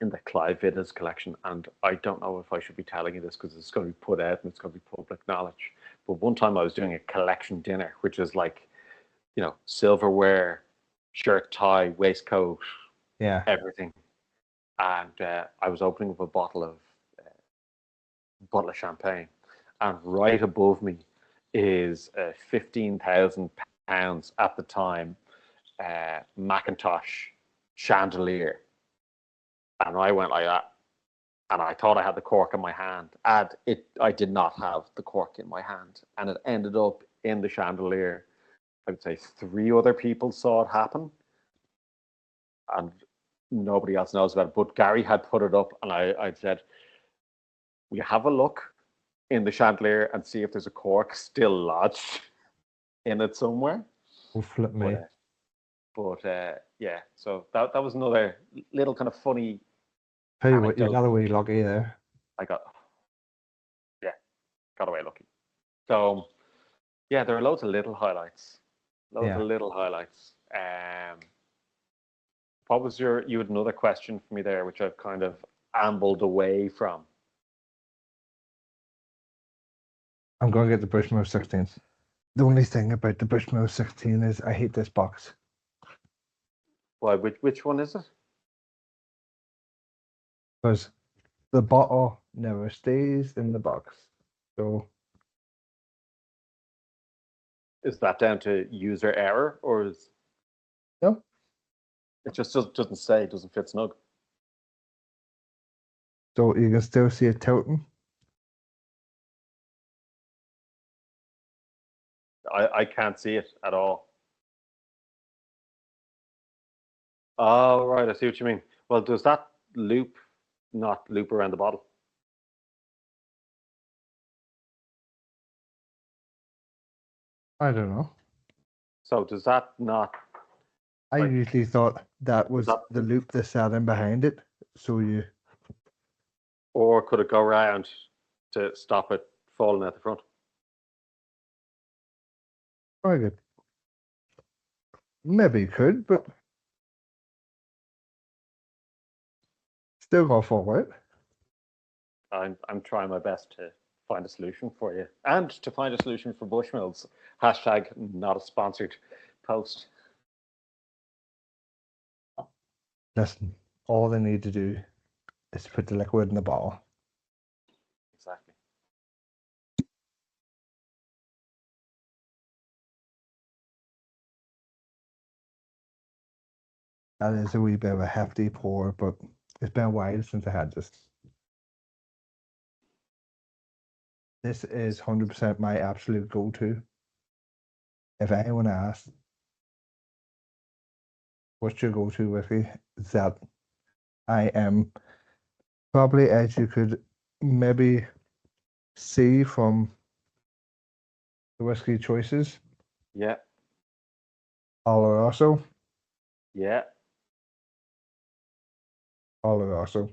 in the Clive Vidas collection. And I don't know if I should be telling you this because it's going to be put out and it's going to be public knowledge. But one time I was doing a collection dinner, which is like silverware, shirt, tie, waistcoat, Yeah. everything. And I was opening up a bottle of champagne, and right above me is a £15,000 at the time Macintosh chandelier, and I went like that, and I thought I had the cork in my hand, and I did not have the cork in my hand, and it ended up in the chandelier. I would say 3 other people saw it happen, and nobody else knows about it. But Gary had put it up, and I said, "We have a look in the chandelier and see if there's a cork still lodged in it somewhere." Oh, flip But me. yeah, so that was another little kind of funny Tell you what, you anecdote. got away lucky there. I yeah, got away lucky. So yeah, there are loads of little highlights. Loads of Yeah. little highlights. What was you had another question for me there, which I've kind of ambled away from. I'm going to get the Bushmills 16. The only thing about the Bushmills 16 is I hate this box. Why? Which one is it? Because the bottle never stays in the box. So, Is that down to user error, or is no. it just doesn't say, doesn't fit snug? So you can still see it tilting. I can't see it at all. Oh, right, I see what you mean. Well, does that loop not loop around the bottle? I don't know. So does that not I like usually thought that does was that, the loop that sat in behind it. So you, or could it go around to stop it falling at the front? I could, maybe you could, but still got forward. I'm trying my best to find a solution for you and to find a solution for Bushmills. Hashtag not a sponsored post. Listen, all they need to do is put the liquid in the bottle. Exactly. That is a wee bit of a hefty pour, but it's been a while since I had this. This is 100% my absolute go-to. If anyone asks, what's your go-to whiskey? That I am probably, as you could maybe see from the whiskey choices, Yeah, Oloroso, yeah. Oloroso,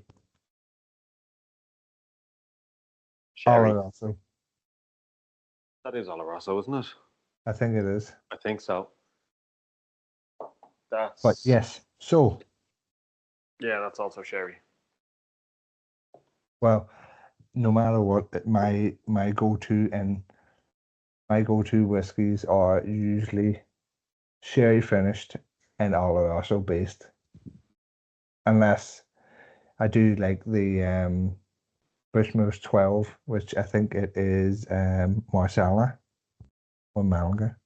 Sherry. Oloroso. That is Oloroso, isn't it? I think it is. I think so. But That's yes, so, yeah, that's also sherry. well, no matter what, my go-to whiskies are usually sherry finished and Oloroso based. Unless I do like the Bushmills 12, which I think it is Marsala or Malaga.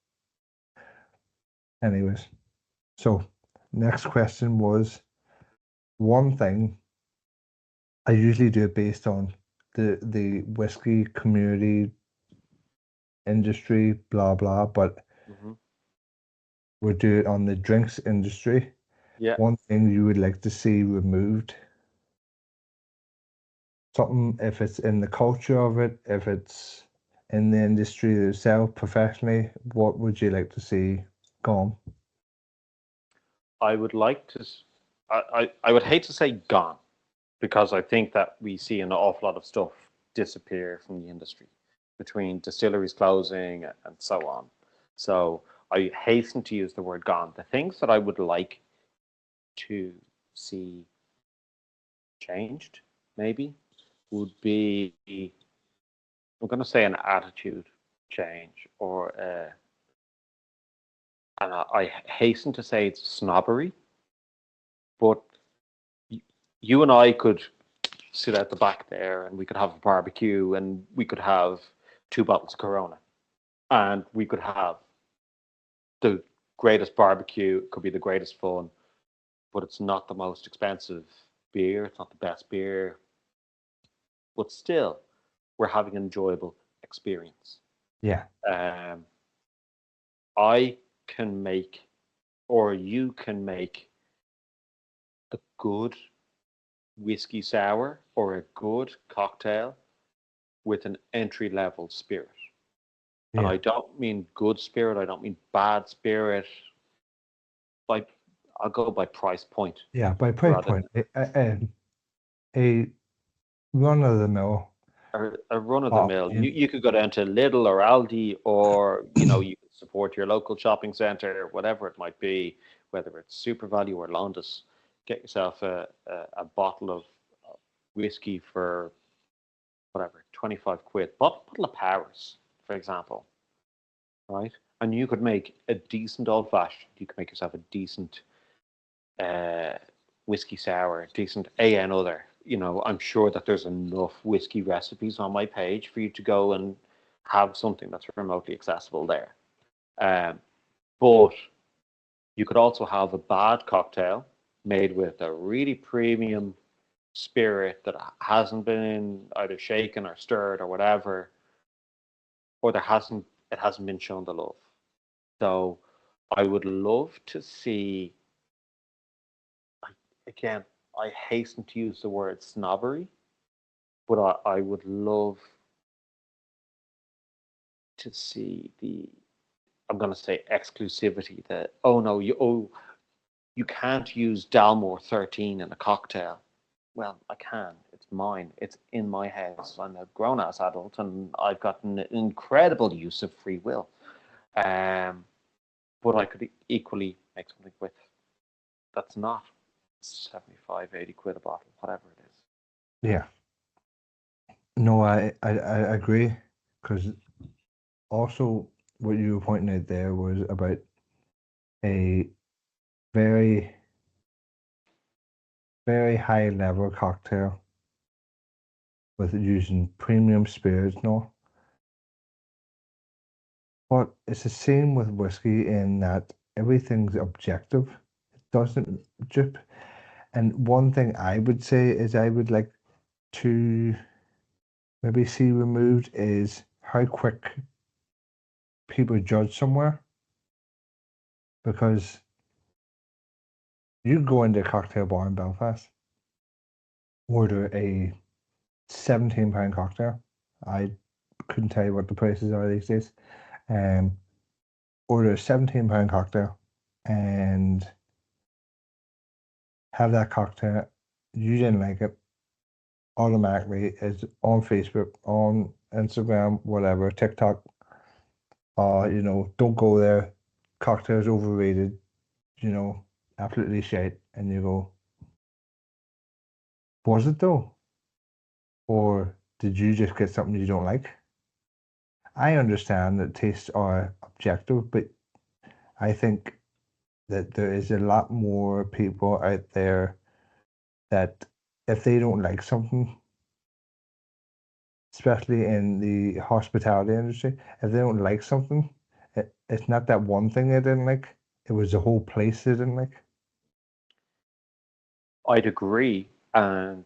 Anyways, so next question was one thing. I usually do it based on the whiskey community industry, blah blah, but Hmm. we'll do it on the drinks industry. Yeah, One thing you would like to see removed, something if it's in the culture of it, if it's in the industry itself professionally, what would you like to see gone? I would like to. I would hate to say gone because I think that we see an awful lot of stuff disappear from the industry between distilleries closing and so on. So I hasten to use the word gone. The things that I would like to see changed, maybe, would be I'm going to say an attitude change or and I hasten to say it's snobbery, but you and I could sit at the back there and we could have a barbecue and we could have 2 bottles of Corona and we could have the greatest barbecue, it could be the greatest fun, but it's not the most expensive beer, it's not the best beer, but still, we're having an enjoyable experience. Yeah. Um, I can make, or you can make a good whiskey sour or a good cocktail with an entry level spirit. And I Yeah. don't mean good spirit, I don't mean bad spirit. By I'll go by price point Yeah. By price rather point, a run of the mill than a run of the pop. mill. You could go down to Lidl or Aldi, or you could support your local shopping centre, whatever it might be, whether it's Super Value or Londis. Get yourself a bottle of whiskey for whatever, 25 quid. Bottle of Powers, for example, right? And you could make a decent old fashioned. You could make yourself a decent uh, whiskey sour, decent AN other. I'm sure that there's enough whiskey recipes on my page for you to go and have something that's remotely accessible there. Um, but you could also have a bad cocktail made with a really premium spirit that hasn't been either shaken or stirred or whatever, or it hasn't been shown the love. So I would love to see, again, I hasten to use the word snobbery, but I would love to see I'm going to say exclusivity, that, oh no, you can't use Dalmore 13 in a cocktail. Well, I can. It's mine. It's in my house. I'm a grown ass adult and I've got an incredible use of free will. Um, but I could equally make something with that's not 75, 80 quid a bottle, whatever it is. Yeah. No, I agree. Because also what you were pointing out there was about a very, very high level cocktail with using premium spirits and all. But it's the same with whiskey in that everything's objective. It doesn't drip. And one thing I would say is I would like to maybe see removed is how quick people judge somewhere. Because you go into a cocktail bar in Belfast, order a £17 cocktail. I couldn't tell you what the prices are these days. Um, order a £17 cocktail and have that cocktail. You didn't like it, automatically is on Facebook, on Instagram, whatever, TikTok. Don't go there. Cocktails overrated. Absolutely shit. And you go, was it though? Or did you just get something you don't like? I understand that tastes are objective, but I think that there is a lot more people out there that if they don't like something, especially in the hospitality industry, if they don't like something, it's not that one thing they didn't like, it was the whole place they didn't like. I'd agree. And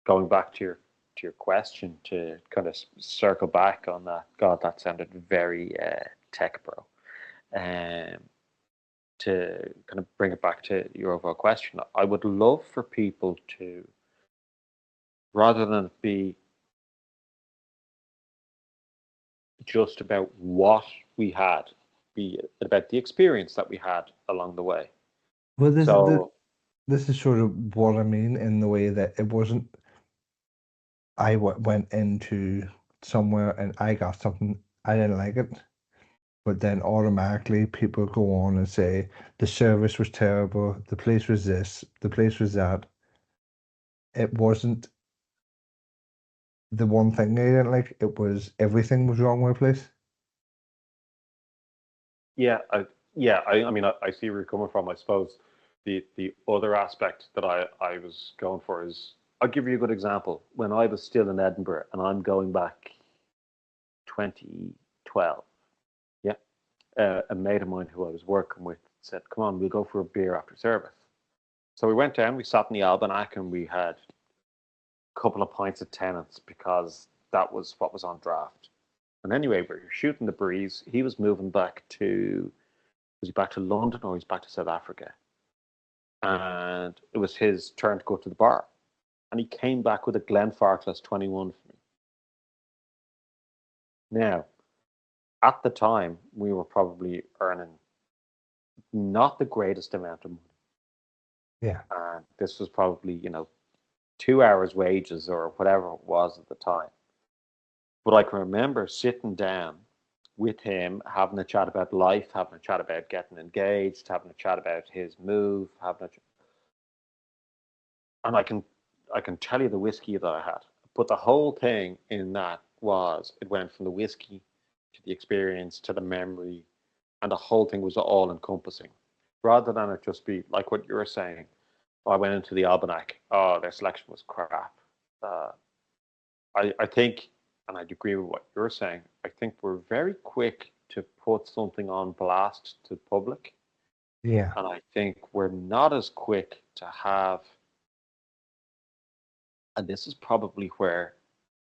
going back to your question, to kind of circle back on that, God, that sounded very tech bro. Um, to kind of bring it back to your overall question, I would love for people to, rather than it be just about what we had, be about the experience that we had along the way. Well, So this is sort of what I mean in the way that it wasn't, went into somewhere and I got something, I didn't like it, but then automatically people go on and say the service was terrible, the place was this, the place was that. It wasn't the one thing they didn't like, it was everything was wrong with the place. yeah, Yeah, I mean, I see where you're coming from. I suppose the other aspect that I was going for is I'll give you a good example. When I was still in Edinburgh, and I'm going back 2012, yeah, a mate of mine who I was working with said, "Come on, we'll go for a beer after service." So we went down, we sat in the Almanac, and we had a couple of pints of Tennent's because that was what was on draft. And anyway, we were shooting the breeze. He was moving back to, was he back to London or he's back to South Africa? And it was his turn to go to the bar. And he came back with a Glenfarclas 21 for me. Now, at the time, we were probably earning not the greatest amount of money. Yeah. And this was probably, 2 hours' wages or whatever it was at the time. But I can remember sitting down with him, having a chat about life, having a chat about getting engaged, having a chat about his move, and I can tell you the whiskey that I had. But the whole thing in that was it went from the whiskey to the experience to the memory, and the whole thing was all encompassing, rather than it just be like what you were saying. I went into the Almanac. Oh, their selection was crap. Uh, I think, and I'd agree with what you're saying. I think we're very quick to put something on blast to the public, Yeah. and I think we're not as quick to have. And this is probably where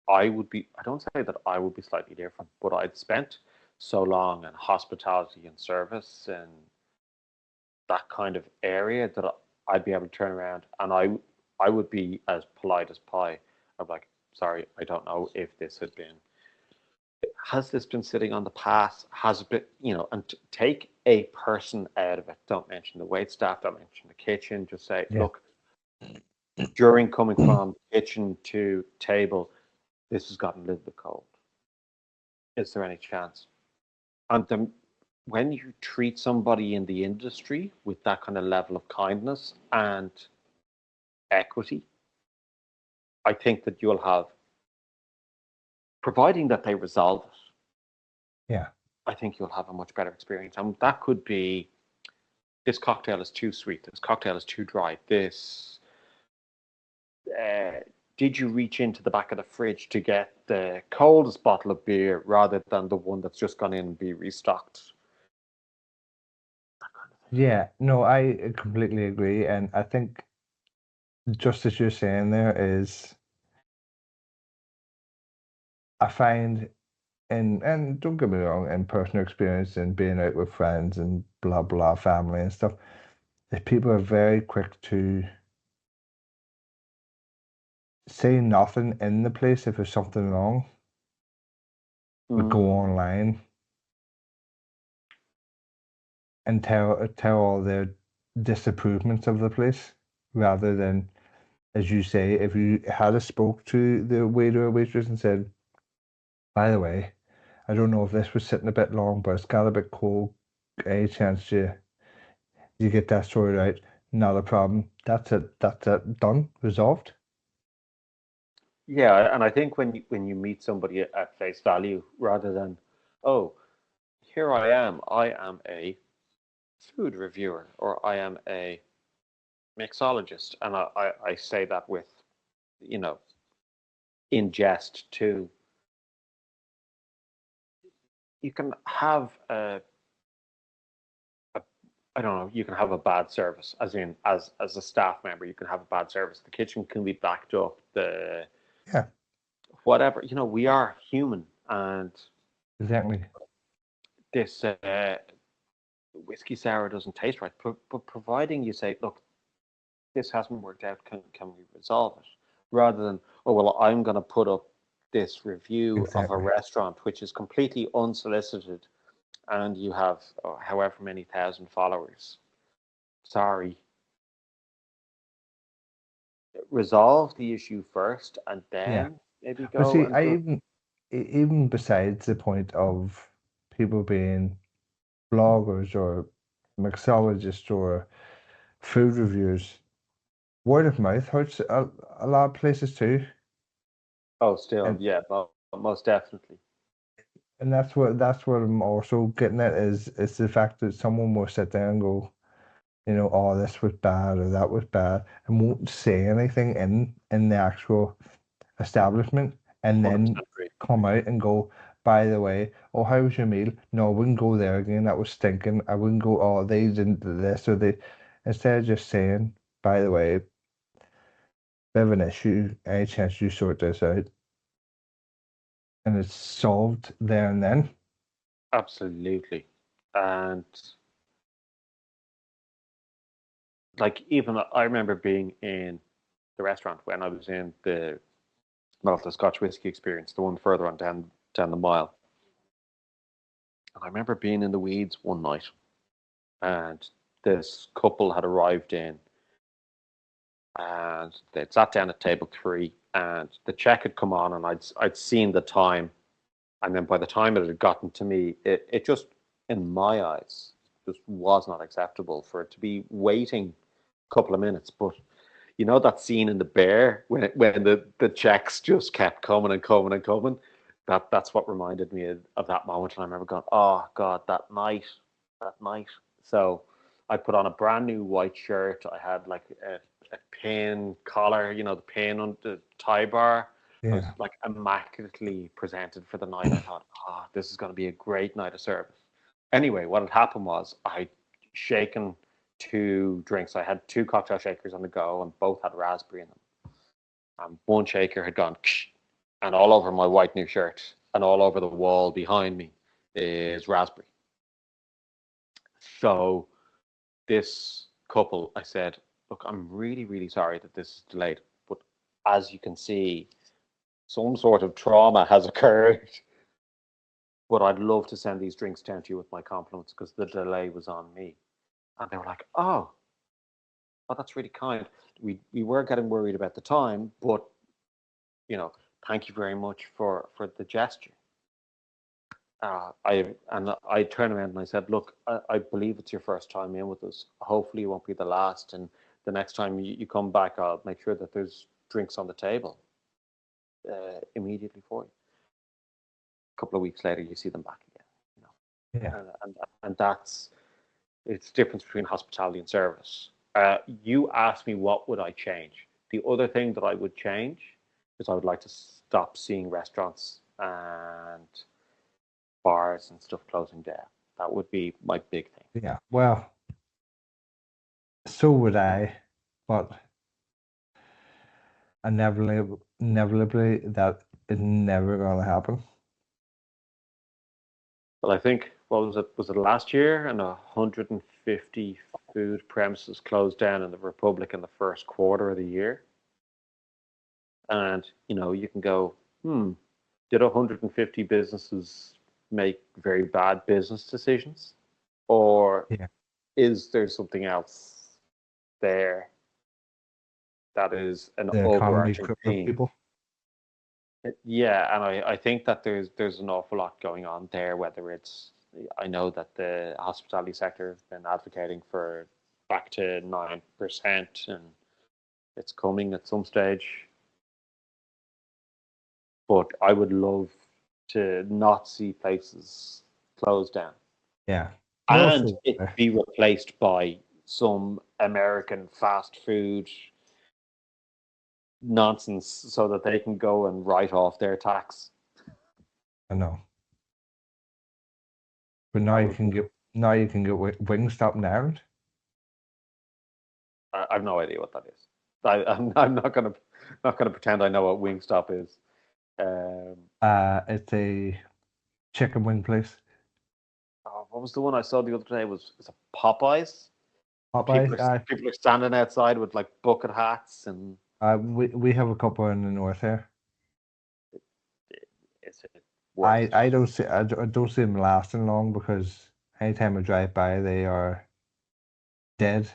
I would be. I don't say that I would be slightly different, but I'd spent so long in hospitality and service and that kind of area that I'd be able to turn around and I would be as polite as pie. I'm like, sorry, I don't know if this had been, has this been sitting on the pass? Has it been, and take a person out of it. Don't mention the wait staff, don't mention the kitchen. Just say, Yeah. look, during coming from kitchen to table, this has gotten a little bit cold. Is there any chance? And then when you treat somebody in the industry with that kind of level of kindness and equity, I think that you'll have, providing that they resolve it, Yeah. I think you'll have a much better experience. And that could be, this cocktail is too sweet, this cocktail is too dry, this, uh, did you reach into the back of the fridge to get the coldest bottle of beer rather than the one that's just gone in and be restocked? That kind of thing. Yeah. No, I completely agree. And I think just as you're saying there is, I find and don't get me wrong, in personal experience and being out with friends and blah blah family and stuff, that people are very quick to say nothing in the place if there's something wrong, but Mm. go online and tell all their disapprovements of the place rather than, as you say, if you had a spoke to the waiter or waitress and said, by the way, I don't know if this was sitting a bit long, but it's got a bit cold. Any chance you get that sorted out? Not a problem. That's it. That's it. Done. Resolved. Yeah, and I think when you meet somebody at face value, rather than, oh, here I am a food reviewer, or I am a mixologist, and I say that with, you know, in jest too. You can have a I don't know, you can have a bad service, as in as a staff member, you can have a bad service. The kitchen can be backed up, the Yeah, whatever, we are human, and exactly. this whiskey sour doesn't taste right. But providing you say, look, this hasn't worked out, can we resolve it? Rather than, oh, well, I'm going to put up this review of a Exactly. restaurant which is completely unsolicited and you have however many thousand followers. Sorry. Resolve the issue first and Yeah. then maybe But go see, and I do it. even besides the point of people being bloggers or mixologists or food reviewers, word of mouth hurts a lot of places too. Oh, still, And yeah, most definitely. And that's what I'm also getting at is the fact that someone will sit there and go, oh, this was bad or that was bad, and won't say anything in the actual establishment, and then 100% agree. come out and go, by the way, oh, how was your meal? No, I wouldn't go there again. That was stinking. I wouldn't go, oh, they didn't do this or they, instead of just saying, by the way, bit of an issue, any chance you sort this out, and it's solved there and then. Absolutely. And like even I remember being in the restaurant when I was in the Malta Scotch whiskey experience, the one further on down the mile. And I remember being in the weeds one night, and this couple had arrived in, and they'd sat down at table three, and the check had come on, and I'd seen the time, and then by the time it had gotten to me, it just, in my eyes, just was not acceptable for it to be waiting a couple of minutes. But you know that scene in The Bear when the checks just kept coming and coming and coming. That's what reminded me of that moment. And I remember going, "Oh God, that night." So I put on a brand new white shirt. I had like a pin collar, the pin on the tie bar. I was Yeah, like immaculately presented for the night. I thought, this is going to be a great night of service. Anyway, what had happened was I'd shaken two drinks. I had two cocktail shakers on the go, and both had raspberry in them. And one shaker had gone, and all over my white new shirt and all over the wall behind me is raspberry. So this couple, I said, look, I'm really, really sorry that this is delayed, but as you can see, some sort of trauma has occurred. But I'd love to send these drinks down to you with my compliments because the delay was on me. And they were like, oh, that's really kind. We were getting worried about the time, but you know, thank you very much for the gesture. I turned around and I said, look, I believe it's your first time in with us. Hopefully, it won't be the last. And the next time you come back, I'll make sure that there's drinks on the table immediately for you. A couple of weeks later, you see them back again. yeah, And that's it's the difference between hospitality and service. You asked me what would I change. The other thing that I would change is I would like to stop seeing restaurants and bars and stuff closing down. That would be my big thing. yeah. Well, so would I, but inevitably that is never gonna happen. Well, I think what was it? Was it last year? And 150 food premises closed down in the Republic in the first quarter of the year. And you can go, did 150 businesses make very bad business decisions, or Yeah, is there something else there that is an the economy's overarching crippling theme? people. Yeah, and I think that there's an awful lot going on there. Whether it's, I know that the hospitality sector have been advocating for back to 9%, and it's coming at some stage. But I would love to not see places closed down Yeah. Well, and so it be replaced by some American fast food nonsense so that they can go and write off their tax. I know, but now That you would can be, get Wingstop in Ireland. I have no idea what that is. I'm not gonna pretend I know what Wingstop is. Um, It's a chicken wing place. what was the one I saw the other day? Was it Popeyes? Popeyes. People are standing outside with like bucket hats, and We have a couple in the north here. is it worth I don't see them lasting long because anytime I drive by, they are dead.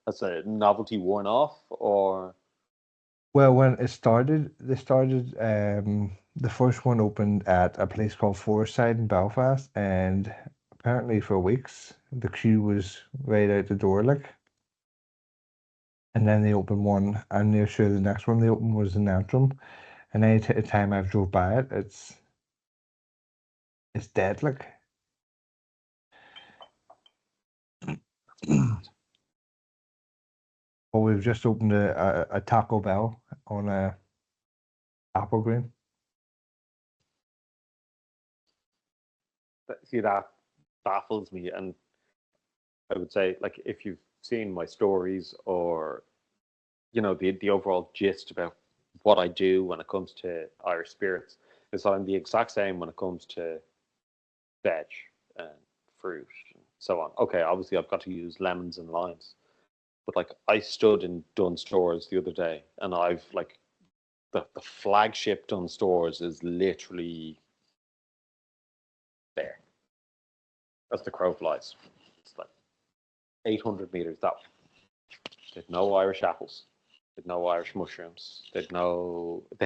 as a novelty worn off, or Well, when it started, the first one opened at a place called Forside in Belfast, and apparently for weeks the queue was right out the door, like. And then they opened one. I'm near sure the next one they opened was in Antrim, and any time I've drove by it, it's It's deadly. Well, we've just opened a Taco Bell on a Apple Green. See, that baffles me, and I would say, like, if you've seen my stories or the overall gist about what I do when it comes to Irish spirits, is that I'm the exact same when it comes to veg and fruit and so on. Okay, obviously I've got to use lemons and limes, but like I stood in Dunn Stores the other day, and I've like the flagship Dunn Stores is literally there as the crow flies. It's like 800 meters that way. They had no Irish apples. They had no Irish mushrooms. They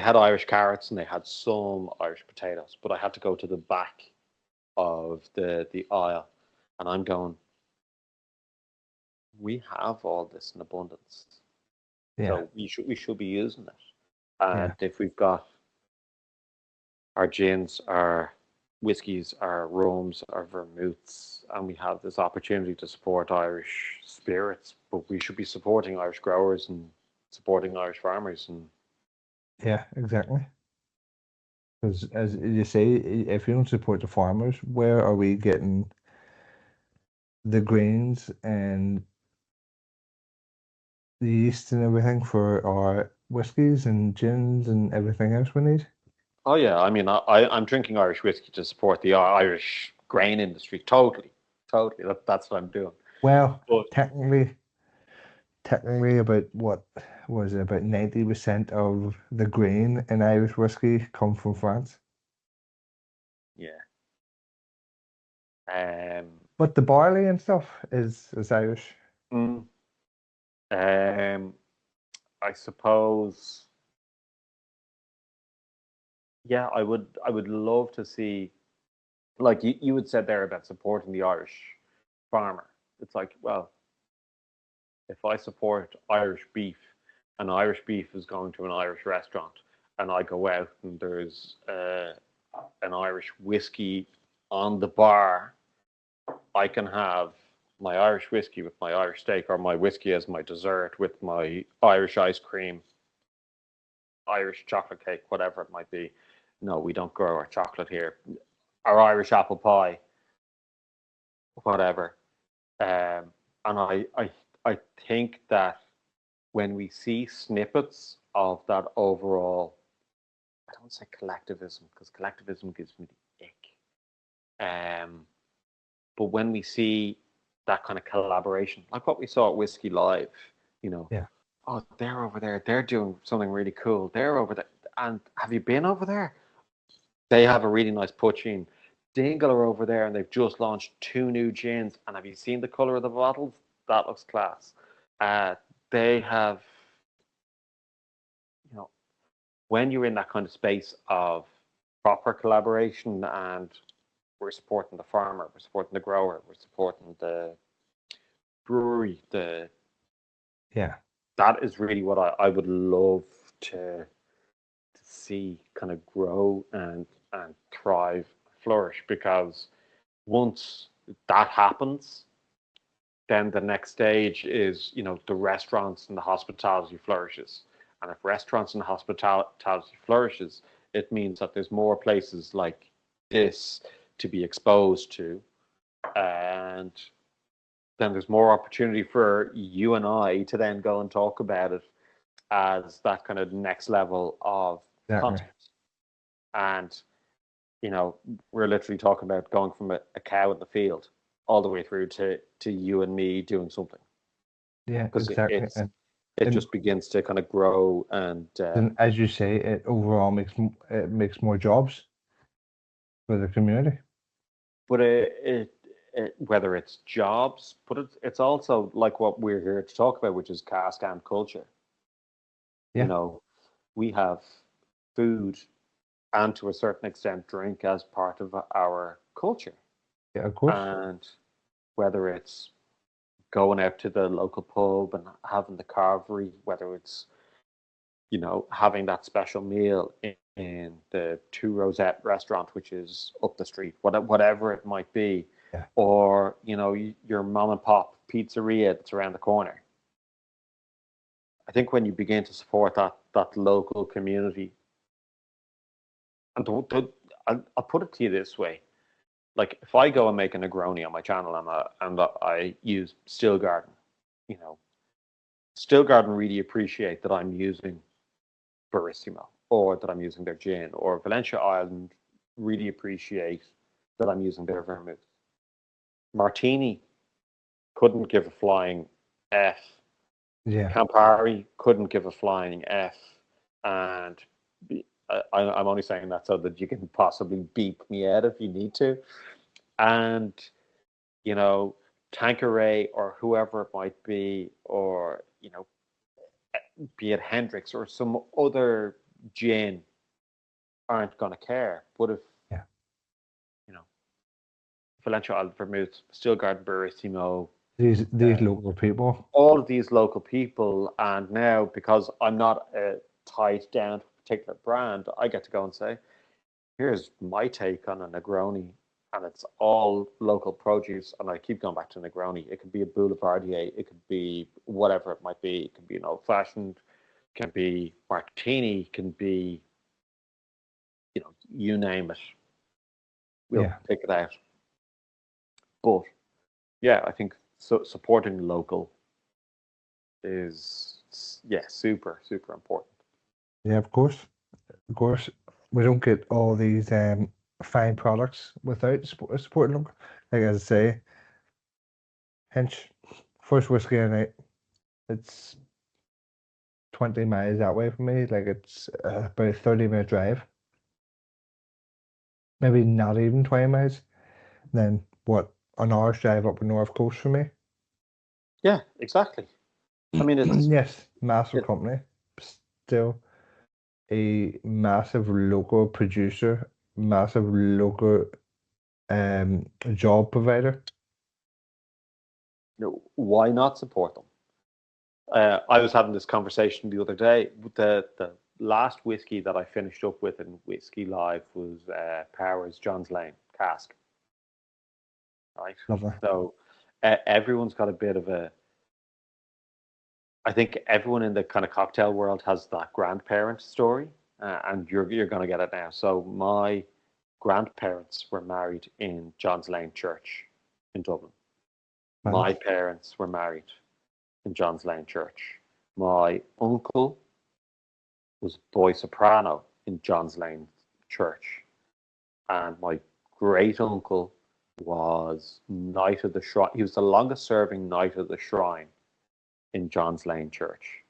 had Irish carrots and they had some Irish potatoes, but I had to go to the back of the aisle, and I'm going, we have all this in abundance, Yeah, so we should be using it. And yeah, if we've got our gins, our whiskies, our rums, our vermouths, and we have this opportunity to support Irish spirits, but we should be supporting Irish growers and supporting Irish farmers. And yeah, exactly. Because as you say, if you don't support the farmers, where are we getting the grains and the yeast and everything for our whiskies and gins and everything else we need? oh yeah, I mean, I'm drinking Irish whiskey to support the Irish grain industry. Totally, totally. That's what I'm doing. Well, But technically about what was it, about 90% of the grain in Irish whiskey come from France. yeah, um, But the barley and stuff is Irish. mm, um, I suppose, yeah, I would love to see, like you had said there about supporting the Irish farmer. It's like, well, if I support Irish beef and Irish beef is going to an Irish restaurant, and I go out and there's an Irish whiskey on the bar, I can have my Irish whiskey with my Irish steak, or my whiskey as my dessert with my Irish ice cream, Irish chocolate cake, whatever it might be. No, we don't grow our chocolate here. Our Irish apple pie, whatever. And I think that when we see snippets of that overall, I don't say collectivism because collectivism gives me the ick. But when we see that kind of collaboration, like what we saw at Whiskey Live, you know, Yeah. oh, they're over there, they're doing something really cool. They're over there. And have you been over there? They have a really nice poaching. Dingle are over there and they've just launched 2 new gins. And have you seen the color of the bottles? That looks class. Uh, they have, you know, when you're in that kind of space of proper collaboration and we're supporting the farmer, we're supporting the grower, we're supporting the brewery, Yeah. that is really what I would love to see kind of grow and thrive, flourish, because once that happens, then the next stage is, the restaurants and the hospitality flourishes. And if restaurants and hospitality flourishes, it means that there's more places like this to be exposed to. And then there's more opportunity for you and I to then go and talk about it as that kind of next level of Exactly. content. And, we're literally talking about going from a cow in the field all the way through to you and me doing something, Yeah, because exactly. it And just begins to kind of grow. then, as you say, it overall makes more jobs for the community. But whether it's jobs, but it's also like what we're here to talk about, which is cask and culture. You Yeah. know, we have food and to a certain extent drink as part of our culture. Yeah, of course. And whether it's going out to the local pub and having the carvery, whether it's, having that special meal in the Two Rosette restaurant, which is up the street, whatever it might be, Yeah. or your mom and pop pizzeria that's around the corner. I think when you begin to support that local community, and I'll put it to you this way: like if I go and make a Negroni on my channel and I use Still Garden, you know, Still Garden really appreciate that I'm using Barissimo or that I'm using their gin, or Valencia Island really appreciate that I'm using their vermouth. Martini couldn't give a flying F. Yeah. Campari couldn't give a flying F. And I'm only saying that so that you can possibly beep me out if you need to. And, you know, Tanqueray or whoever it might be, or, be it Hendrix or some other gin, aren't going to care. But if, Yeah. you know, Valencia Island Vermouth, Stillgarden Barissimo, These local people. all of these local people, and now because I'm not tied down to a particular brand, I get to go and say, here's my take on a Negroni, and it's all local produce. And I keep going back to Negroni. It could be a Boulevardier, it could be whatever it might be. It can be an old fashioned, can be martini, can be, you name it. We'll Yeah. pick it out. But yeah, I think supporting local is super super important. Yeah, of course. Of course. We don't get all these fine products without supporting them. Like as I say, Hinch, first whiskey of the night. It's 20 miles that way from me. Like it's about a 30-minute drive. Maybe not even 20 miles. Then what? An hour's drive up the north coast for me. Yeah, exactly. I mean, it's Yes, massive it, company. Still a massive local producer, massive local job provider. why not support them? I was having this conversation the other day. The last whiskey that I finished up with in Whiskey Live was Powers John's Lane Cask, right? Lovely. So everyone's got a bit of a. I think everyone in the kind of cocktail world has that grandparent story, and you're going to get it now. So my grandparents were married in John's Lane Church in Dublin. My Nice. parents were married in John's Lane Church. My uncle was boy soprano in John's Lane Church, and my great uncle was Knight of the Shrine. He was the longest serving Knight of the Shrine in John's Lane Church.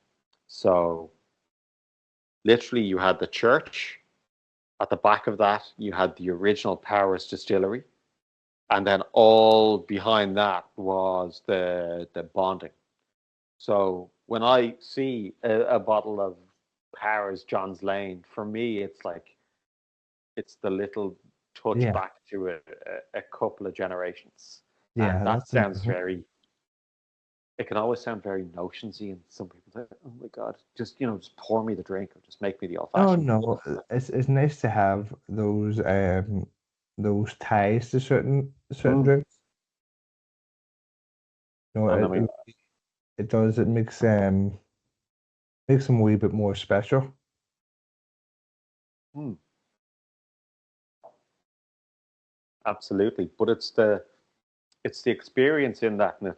So literally, you had the church. At the back of that, you had the original Powers Distillery, and then all behind that was the bonding. So when I see a bottle of Powers John's Lane, for me, it's like it's the little touch Yeah, back to a couple of generations. And yeah, that that's sounds amazing. very, it can always sound very notionsy. And some people say, oh my God, just pour me the drink or just make me the old Oh fashioned. no, it's nice to have those ties to certain Mm. drinks. You know, And I mean, it does. It makes them a wee bit more special. mm, absolutely. But it's the experience in that, and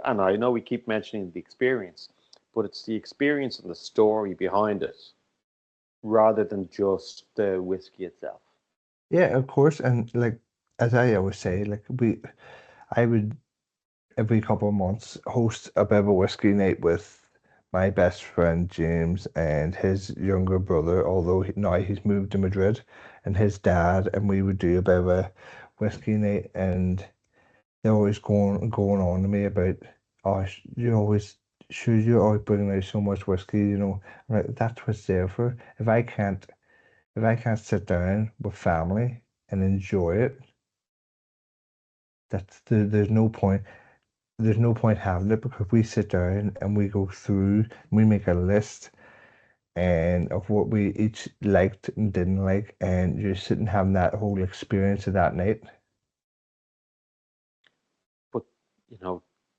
and I know we keep mentioning the experience, but it's the experience and the story behind it rather than just the whiskey itself. Yeah, of course. And like as I always say, I would every couple of months host a bit of a whiskey night with my best friend James and his younger brother, although now he's moved to Madrid, and his dad, and we would do a bit of a whiskey night, and they're always going on to me about, oh, you always should you always bring out so much whiskey, you know. I'm like, that's what's there for. If I can't sit down with family and enjoy it, there's no point. There's no point having it because we sit down and we go through, we make a list, and of what we each liked and didn't like, and you're sitting having that whole experience of that night. But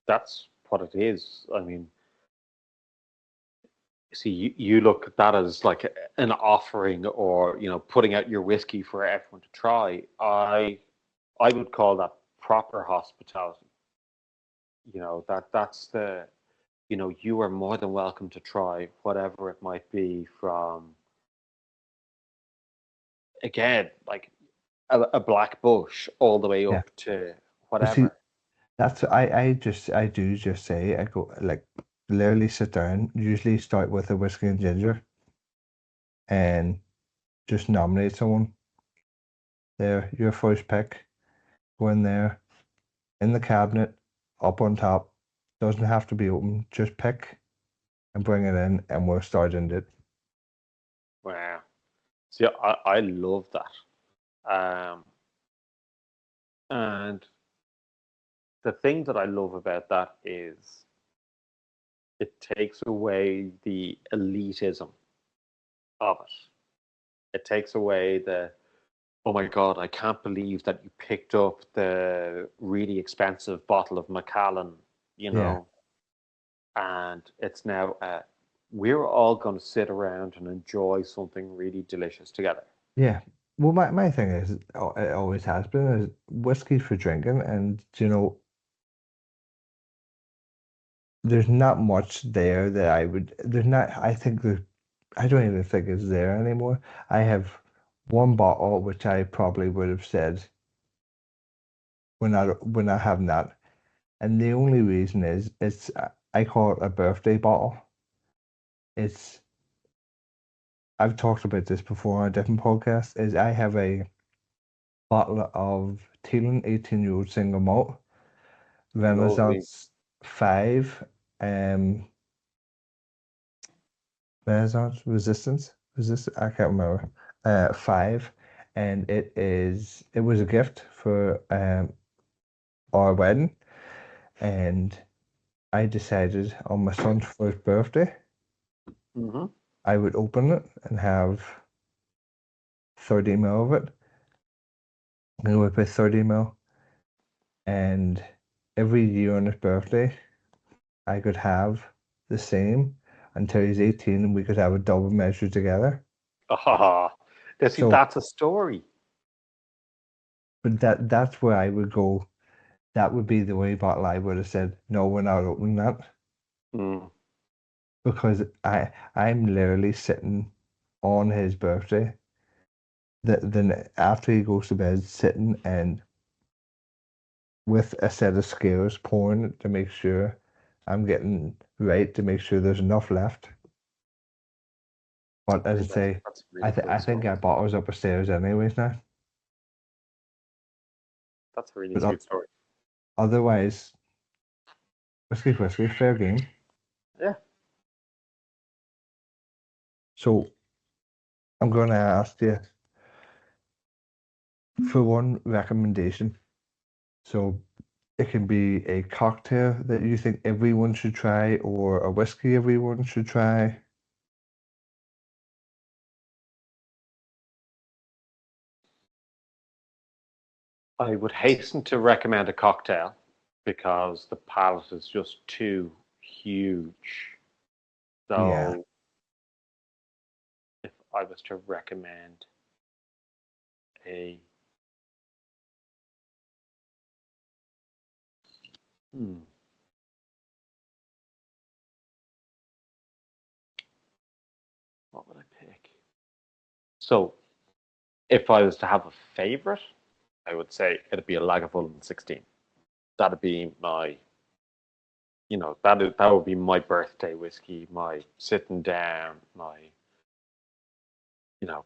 that's what it is. I mean, see, you look at that as like an offering, or putting out your whiskey for everyone to try. I would call that proper hospitality. That's the you are more than welcome to try whatever it might be, from, again, like a black bush all the way Yeah. up to Well, see, whatever. that's I do just say I go like literally sit down, usually start with a whiskey and ginger and just nominate someone. There, your first pick. Go in there, in the cabinet, up on top. Doesn't have to be open. Just pick and bring it in, and we're starting it. Wow. See, I love that. And the thing that I love about that is it takes away the elitism of it. It takes away the, oh my God, I can't believe that you picked up the really expensive bottle of Macallan, you Yeah, know, and it's now, we're all going to sit around and enjoy something really delicious together. yeah. Well, my thing is, it always has been, is whiskey for drinking, and there's not much there that I would. There's not. I think there's. I don't even think it's there anymore. I have one bottle which I probably would have said when I have that, and the only reason is I call it a birthday bottle. It's I've talked about this before on a different podcast. Is I have a bottle of Teelan 18-year-old single malt Lovely. Renaissance 5, um, Renaissance Resistance. I can't remember. 5, and it was a gift for our wedding, and I decided on my son's first birthday Hmm. I would open it and have 30 ml of it. And I would put 30 ml, and every year on his birthday I could have the same until he's 18, and we could have a double measure together. Ah, see, So, that's a story. but that's where I would go. That would be the way bottle I would have said, no, we're not opening that, Mm. because I'm literally sitting on his birthday. Then after he goes to bed, sitting and with a set of scales pouring it to make sure I'm getting right, to make sure there's enough left. But I as I think that's say, that's a really I good think story. our bottle's upstairs anyways now. That's a really But sweet story. otherwise, whiskey, fair game. Yeah. So I'm going to ask you for one recommendation. So it can be a cocktail that you think everyone should try, or a whiskey everyone should try. I would hasten to recommend a cocktail because the palette is just too huge. Yeah, So if I was to recommend a, hmm, what would I pick? So if I was to have a favorite, I would say it'd be a Lagavulin 16. That'd be my, that would be my birthday whiskey, my sitting down, you know,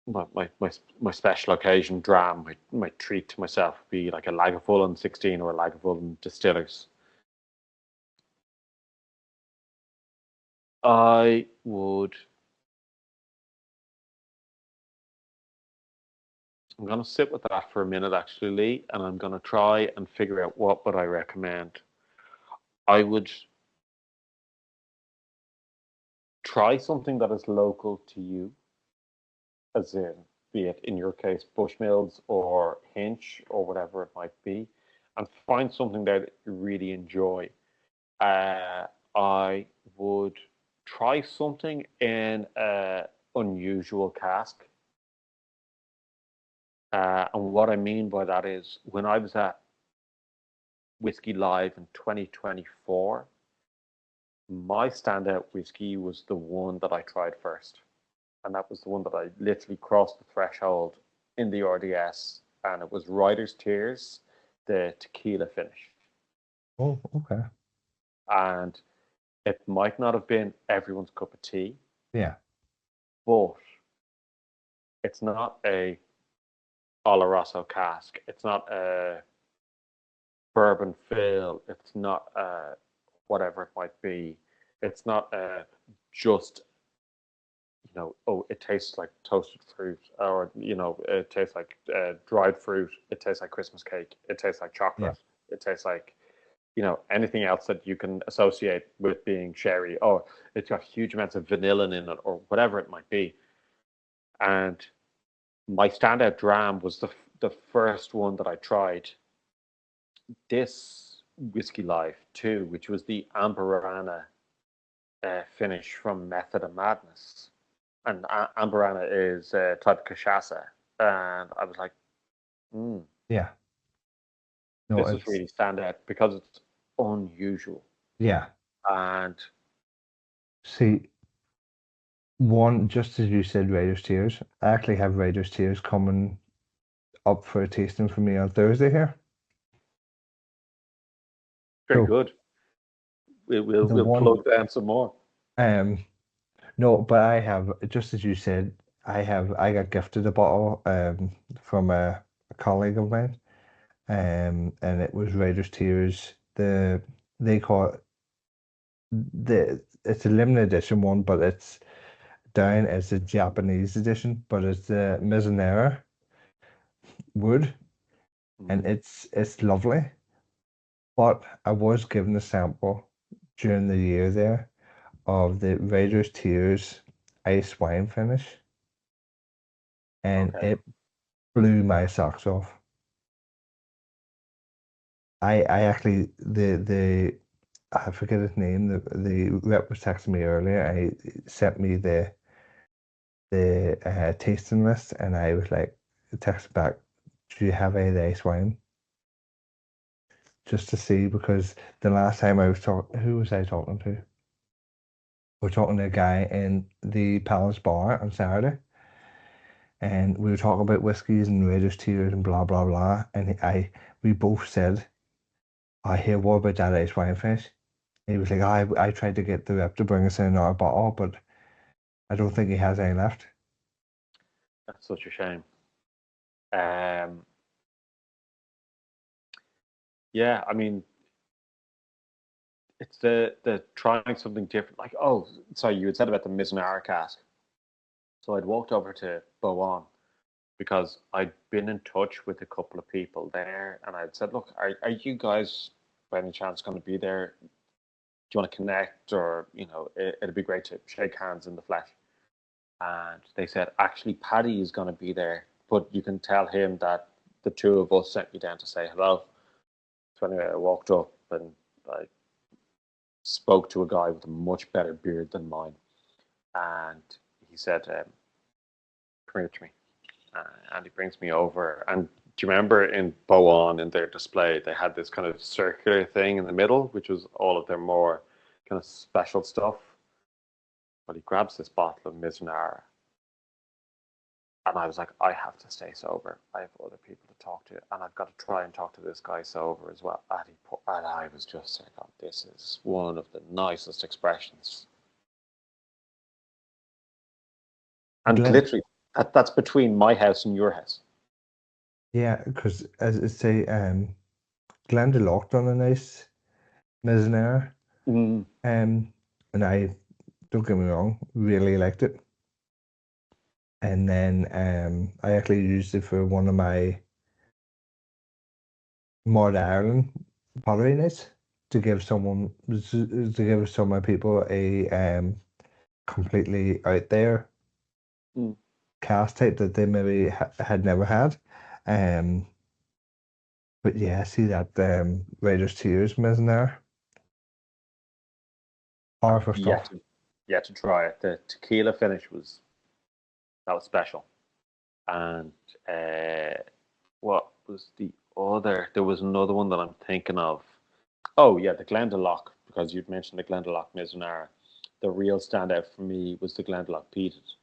my special occasion dram, my treat to myself would be like a Lagavulin 16 or a Lagavulin Distillers. I would. I'm gonna sit with that for a minute, actually, Lee, and I'm gonna try and figure out what would I recommend. I would try something that is local to you, as in, be it in your case, Bushmills or Hinch or whatever it might be, and find something that you really enjoy. I would try something in a unusual cask. And what I mean by that is when I was at Whiskey Live in 2024, my standout whiskey was the one that I tried first. And that was the one that I literally crossed the threshold in the RDS. And it was Rider's Tears, the tequila finish. Oh, okay. And it might not have been everyone's cup of tea, Yeah. but it's not a Oloroso cask. It's not a bourbon fill. It's not whatever it might be. It's not just oh, it tastes like toasted fruit, or it tastes like dried fruit. It tastes like Christmas cake. It tastes like Yeah. chocolate. It tastes like anything else that you can associate with being sherry. Oh, it's got huge amounts of vanilla in it, or whatever it might be. And my standout dram was the first one that I tried this Whiskey Life too, which was the Amberana finish from Method of Madness. And Amberana is a type of cachaça. And I was like, Yeah. No, this is it's really standout because it's unusual. yeah. And See, one, just as you said, Raiders Tears. I actually have Raiders Tears coming up for a tasting for me on Thursday here. very So good. the We'll one, plug down some more. um, no, but I have, just as you said, I got gifted a bottle from a colleague of mine, and it was Raiders Tears. They call it it's a limited edition one, but it's down as a Japanese edition, but it's the Mizunara wood, and Mm, it's lovely. But I was given a sample during the year there of the Raiders Tears ice wine finish, and okay. it blew my socks off. I actually I forget his name. The rep was texting me earlier. I sent me the tasting list, and I was like, text back, do you have any ice wine? Just to see, because the last time I was talking, who was I talking to? We're talking to a guy in the Palace Bar on Saturday, and we were talking about whiskies and Raiders Tears and blah blah blah. And we both said, "I hear what about that ice wine fish?" And he was like, "I tried to get the rep to bring us in another bottle, but I don't think he has any left." That's such a shame. Um, yeah, I mean, it's the trying something different. Like, oh, sorry, you had said about the Mizunara cask. So I'd walked over to Bowan because I'd been in touch with a couple of people there, and I'd said, "Look, are you guys by any chance going to be there? Do you want to connect, or it'd be great to shake hands in the flesh." And they said, "Actually, Paddy is going to be there, but you can tell him that the two of us sent you down to say hello." So anyway, I walked up and I spoke to a guy with a much better beard than mine, and he said, "Come here to me." And he brings me over. And do you remember in Boan in their display, they had this kind of circular thing in the middle, which was all of their more kind of special stuff. But he grabs this bottle of Mizunara, and I was like, I have to stay sober. I have other people to talk to, and I've got to try and talk to this guy sober as well. And I was just like, oh, this is one of the nicest expressions. And Glenn, literally, that's between my house and your house. yeah, because as I say, Glendalough done a nice Mizunara, Mm, um, and I don't get me wrong, really liked it. And then I actually used it for one of my Mod Ireland pottery nights to give some of my people a completely out there Mm. cast type that they maybe had never had. Um, but yeah, I see that Raiders Tears in there. I've Powerful yet stuff. to yet to try it. The tequila finish was that was special. And what was the other? There was another one that I'm thinking of. Oh yeah, the Glendalough, because you'd mentioned the Glendalough Mizunara. The real standout for me was the Glendalough Peated.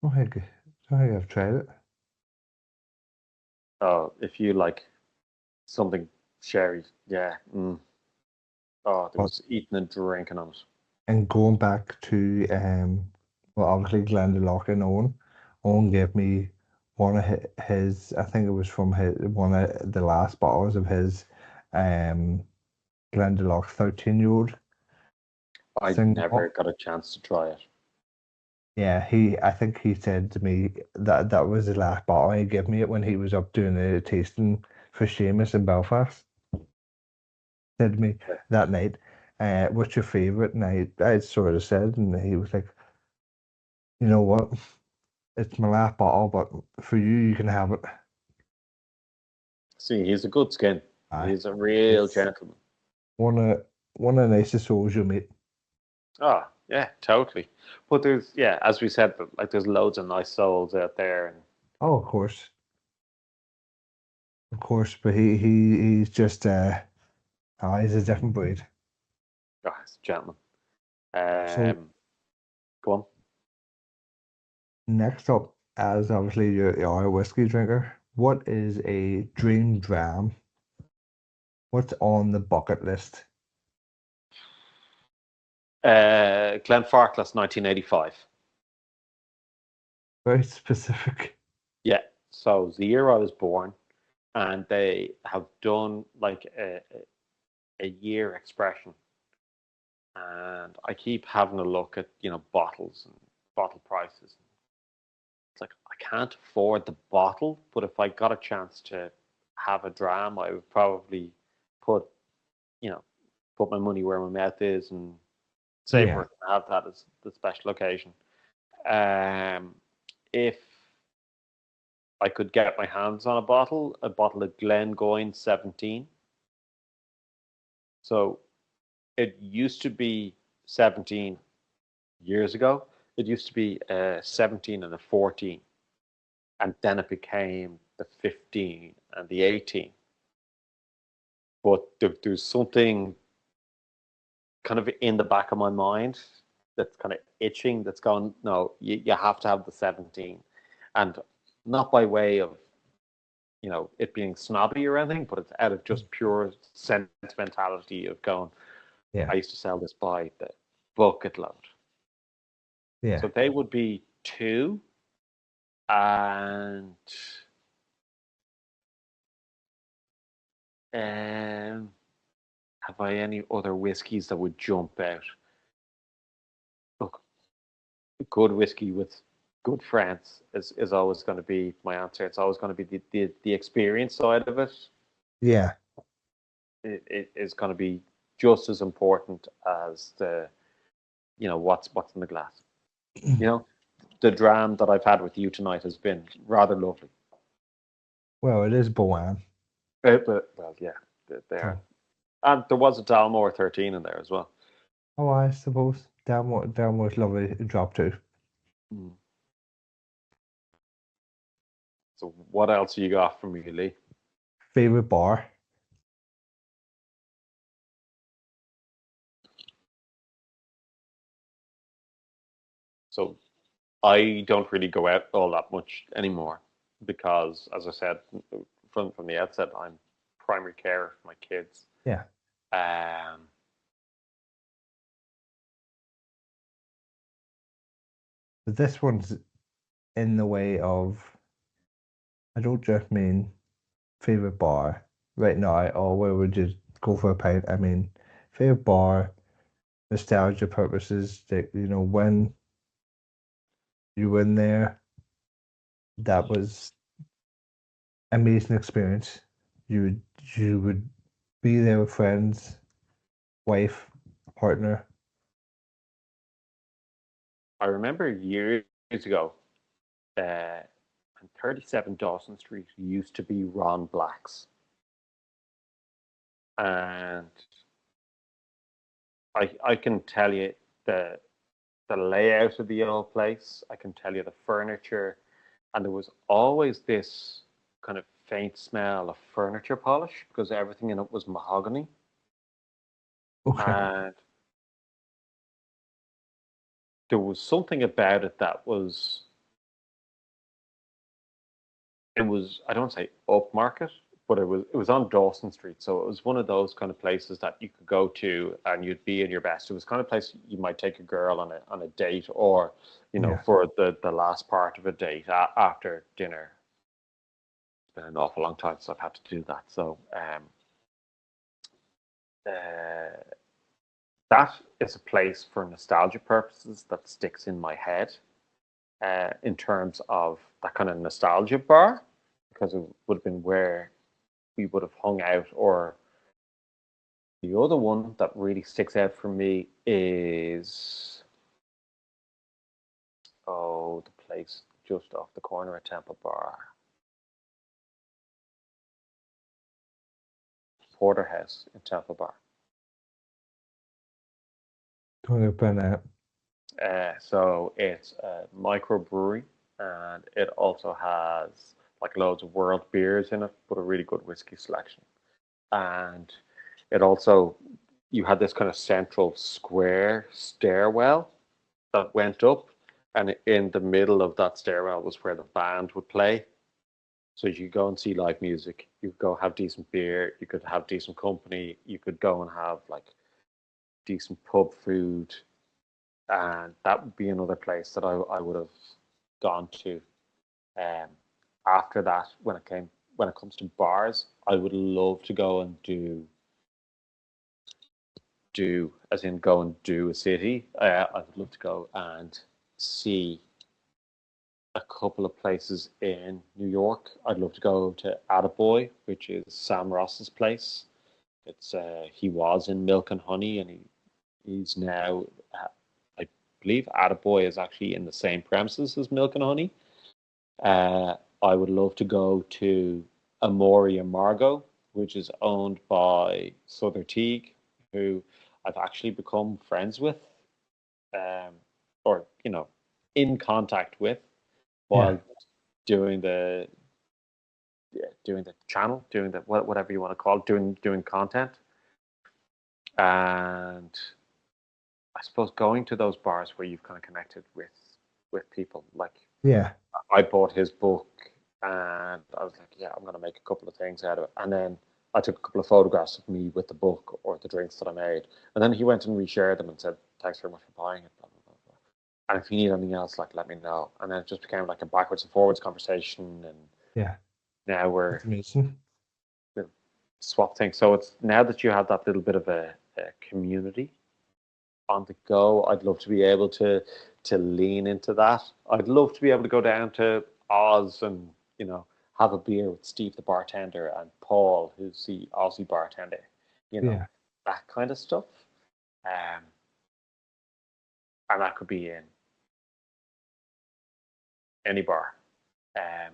I don't think I've tried it. Oh, if you like something sherry, yeah. Oh, there But was eating and drinking on it. and going back to well, obviously Glendalough and Owen gave me one of his, I think it was from his one of the last bottles of his um Glendalough 13-year-old I single never malt. got a chance to try it. Yeah, I think he said to me that that was the last bottle he gave me it when he was up doing the tasting for Seamus in Belfast. Said to me that night, what's your favorite? And I sort of said, and he was like, you know what? It's my last bottle, but for you, you can have it. See, he's a good skin. Aye, He's a real it's gentleman. one of the nicest souls you'll meet. Oh, yeah, totally. But there's, yeah, as we said, like there's loads of nice souls out there, and Oh, of course, but he's just he's a different breed. oh, he's a gentleman. So Um, Go on. next up, as obviously you are a whiskey drinker, what is a dream dram? What's on the bucket list? Glenfarclas, 1985. Very specific. Yeah, so it's the year I was born, and they have done like a year expression, and I keep having a look at bottles and bottle prices. It's like I can't afford the bottle, but if I got a chance to have a dram, I would probably put you know put my money where my mouth is and savor Yeah, it and have that as the special occasion. Um, if I could get my hands on a bottle of Glengoyne 17. So it used to be 17 years ago. It used to be a 17 and a 14, and then it became the 15 and the 18. But there's something kind of in the back of my mind that's kind of itching. That's going, no, you have to have the 17, and not by way of it being snobby or anything, but it's out of just pure sentimentality of going, yeah, I used to sell this by the bucket load. yeah. So they would be two. And um, have I any other whiskies that would jump out? Look, good whiskey with good friends is always going to be my answer. It's always going to be the experience side of it. Yeah. It is going to be just as important as the what's in the glass. You know, the dram that I've had with you tonight has been rather lovely. Well, it is Boan. But well, yeah, there, So, and there was a Dalmore 13 in there as well. oh, I suppose Downmore's lovely drop too. Mm. So what else you got from me, Lee? Favorite bar? So I don't really go out all that much anymore because, as I said from the outset, I'm primary care for my kids. Yeah. Um, But this one's in the way of, I don't just mean favorite bar right now, or where would you go for a pint? I mean, favorite bar, nostalgia purposes, that, when you were in there, that was amazing experience. You would, you would be there with friends, wife, partner. I remember years ago, on 37 Dawson Street used to be Ron Black's. And I can tell you the layout of the old place. I can tell you the furniture, and there was always this kind of faint smell of furniture polish because everything in it was mahogany. Okay. And there was something about it that was, it was, I don't say upmarket, but it was on Dawson Street. So it was one of those kind of places that you could go to and you'd be in your best. It was kind of place you might take a girl on a date, or Yeah. for the last part of a date after dinner. It's been an awful long time since I've had to do that. So uh, that is a place for nostalgia purposes that sticks in my head, in terms of that kind of nostalgia bar, because it would have been where we would have hung out. Or the other one that really sticks out for me is, the place just off the corner of Temple Bar, Porterhouse in Temple Bar. Don't open that. So it's a microbrewery, and it also has like loads of world beers in it, but a really good whiskey selection. And it also, you had this kind of central square stairwell that went up, and in the middle of that stairwell was where the band would play. So you could go and see live music. You could go have decent beer. You could have decent company. You could go and have like decent pub food, and that would be another place that I would have gone to. Um, After that, when it comes to bars, I would love to go and do as in go and do a city. I would love to go and see a couple of places in New York. I'd love to go to Attaboy, which is Sam Ross's place. It's he was in Milk and Honey, and he's now, I believe Attaboy is actually in the same premises as Milk and Honey. I would love to go to Amori and Margot, which is owned by Souther Teague, who I've actually become friends with, um, or in contact with, Yeah. while doing the doing the channel, doing the whatever you want to call it, doing content. And I suppose going to those bars where you've kind of connected with people. Like, Yeah. I bought his book, and I was like, yeah, I'm going to make a couple of things out of it. And then I took a couple of photographs of me with the book or the drinks that I made. And then he went and reshared them and said, thanks very much for buying it. Blah, blah, blah, blah. And if you need anything else, like, let me know. And then it just became like a backwards and forwards conversation. And Yeah. now That's amazing. we'll swap things. So it's now that you have that little bit of a community on the go, I'd love to be able to lean into that. I'd love to be able to go down to Oz and have a beer with Steve the bartender and Paul, who's the Aussie bartender. Yeah. That kind of stuff. Um, and that could be in any bar. Um,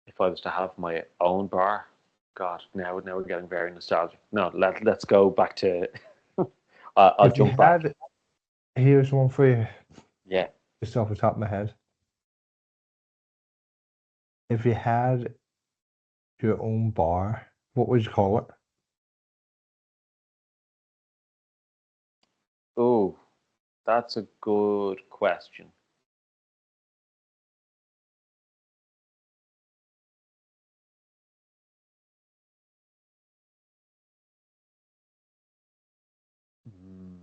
if I was to have my own bar, God, now we're getting very nostalgic. No, let's go back to. I'll If you jump back. had, here's one for you, Yeah. just off the top of my head. If you had your own bar, what would you call it? Oh, that's a good question. Hmm.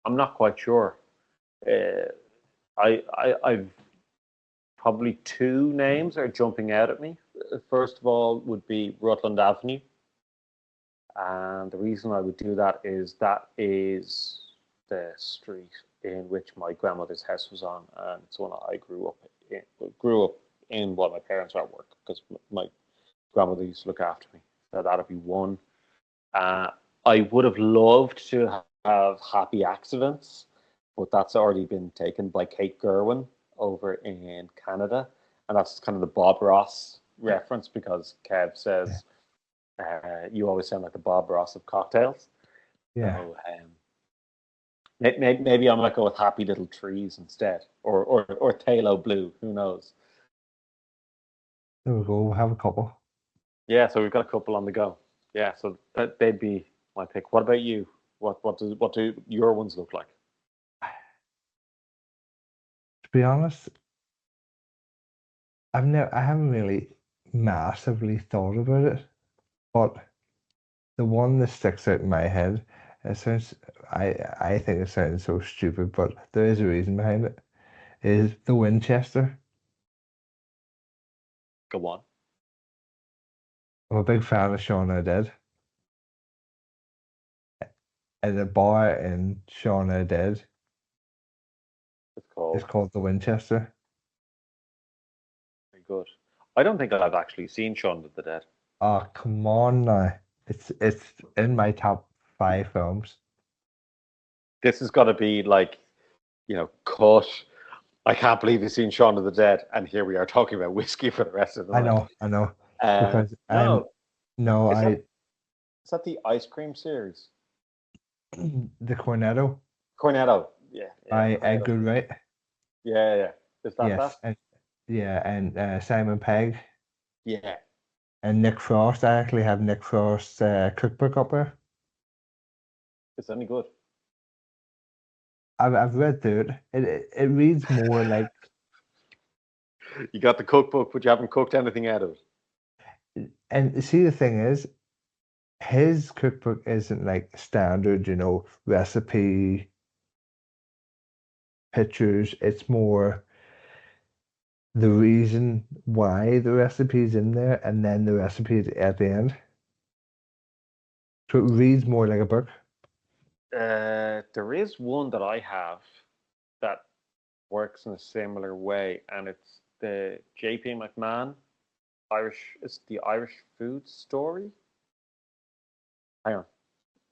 I'm not quite sure. Uh, I've probably two names are jumping out at me. First of all, would be Rutland Avenue, and the reason I would do that is the street in which my grandmother's house was on, and it's one I grew up in while my parents were at work because my grandmother used to look after me. So that'd be one. I would have loved to have Happy Accidents, but that's already been taken by Kate Gerwin over in Canada. And that's kind of the Bob Ross reference because Kev Yeah. says, you always sound like the Bob Ross of cocktails. Yeah. So maybe I might go with Happy Little Trees instead, or Talo Blue. Who knows? There we go. We'll have a couple. Yeah, so we've got a couple on the go. Yeah, so they'd be my pick. What about you? What do your ones look like? To be honest, I haven't really massively thought about it, but the one that sticks out in my head, it sounds I think it sounds so stupid, but there is a reason behind it, is the Winchester. Go on. I'm a big fan of Shaun of the Dead, and the bar in Shaun of the Dead It's is called called the Winchester. very good. I don't think I've actually seen Shaun of the Dead. Oh, come on now. It's in my top five films. This has got to be like, cut. I can't believe you've seen Shaun of the Dead, and here we are talking about whiskey for the rest of the night. I know, Uh, because no, no, is that the ice cream series? the Cornetto Cornetto. Yeah, yeah, by Cornetto. Edgar Wright. Yeah, yeah. Is that? Yes, and yeah, and Simon Pegg Yeah. and Nick Frost. I actually have Nick Frost's cookbook up there. It's only good. I've read through it. It reads more like, You got the cookbook, but you haven't cooked anything out of and see the thing is, his cookbook isn't like standard, recipe pictures. It's more the reason why the recipe's in there and then the recipe at the end. So it reads more like a book. it. There is one that I have that works in a similar way, and it's the J.P. McMahon Irish. It's the Irish food story. Hang on.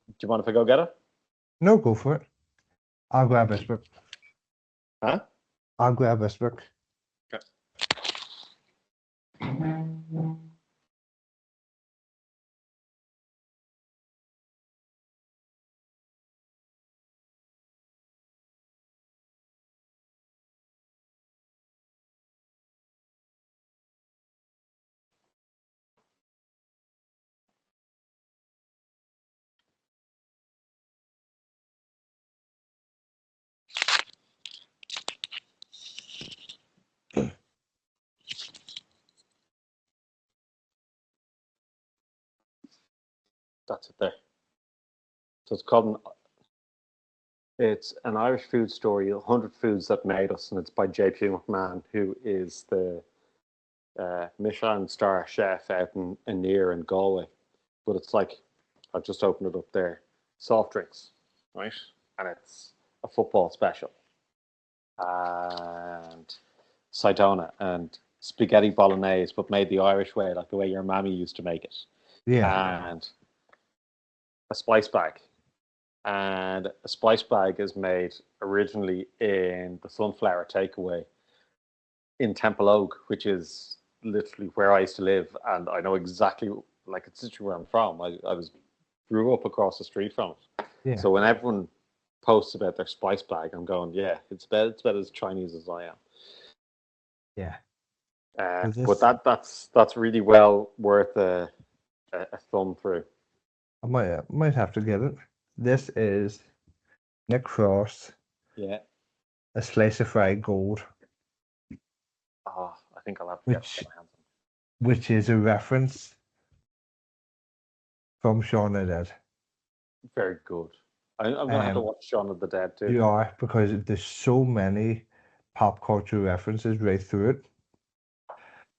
Do you mind if I go get it? No, go for it. I'll grab this book. Huh? I'll grab this book. Okay. That's it there. So it's an Irish food story, 100 Foods That Made Us, and it's by J.P. McMahon, who is the Michelin star chef out in near in Galway. But it's like, I've just opened it up there, soft drinks, right? And it's a football special. And Sidona and spaghetti bolognese, but made the Irish way, like the way your mammy used to make it. Yeah, And a spice bag. And a spice bag is made originally in the Sunflower Takeaway in Temple Oak, which is literally where I used to live, and I know exactly like it's literally where I'm from. I was grew up across the street from it. yeah, So when everyone posts about their spice bag, I'm going, yeah, it's about as Chinese as I am. yeah. So But this, that's really well worth a thumb through. I might have to get it. This is Nick Frost, Yeah. A Slice of Fried Gold, Oh, I think I'll have to get which my hands on. which is a reference from Shaun of the Dead. Very good. I'm gonna have to Um, watch Shaun of the Dead too. you are because there's so many pop culture references right through it.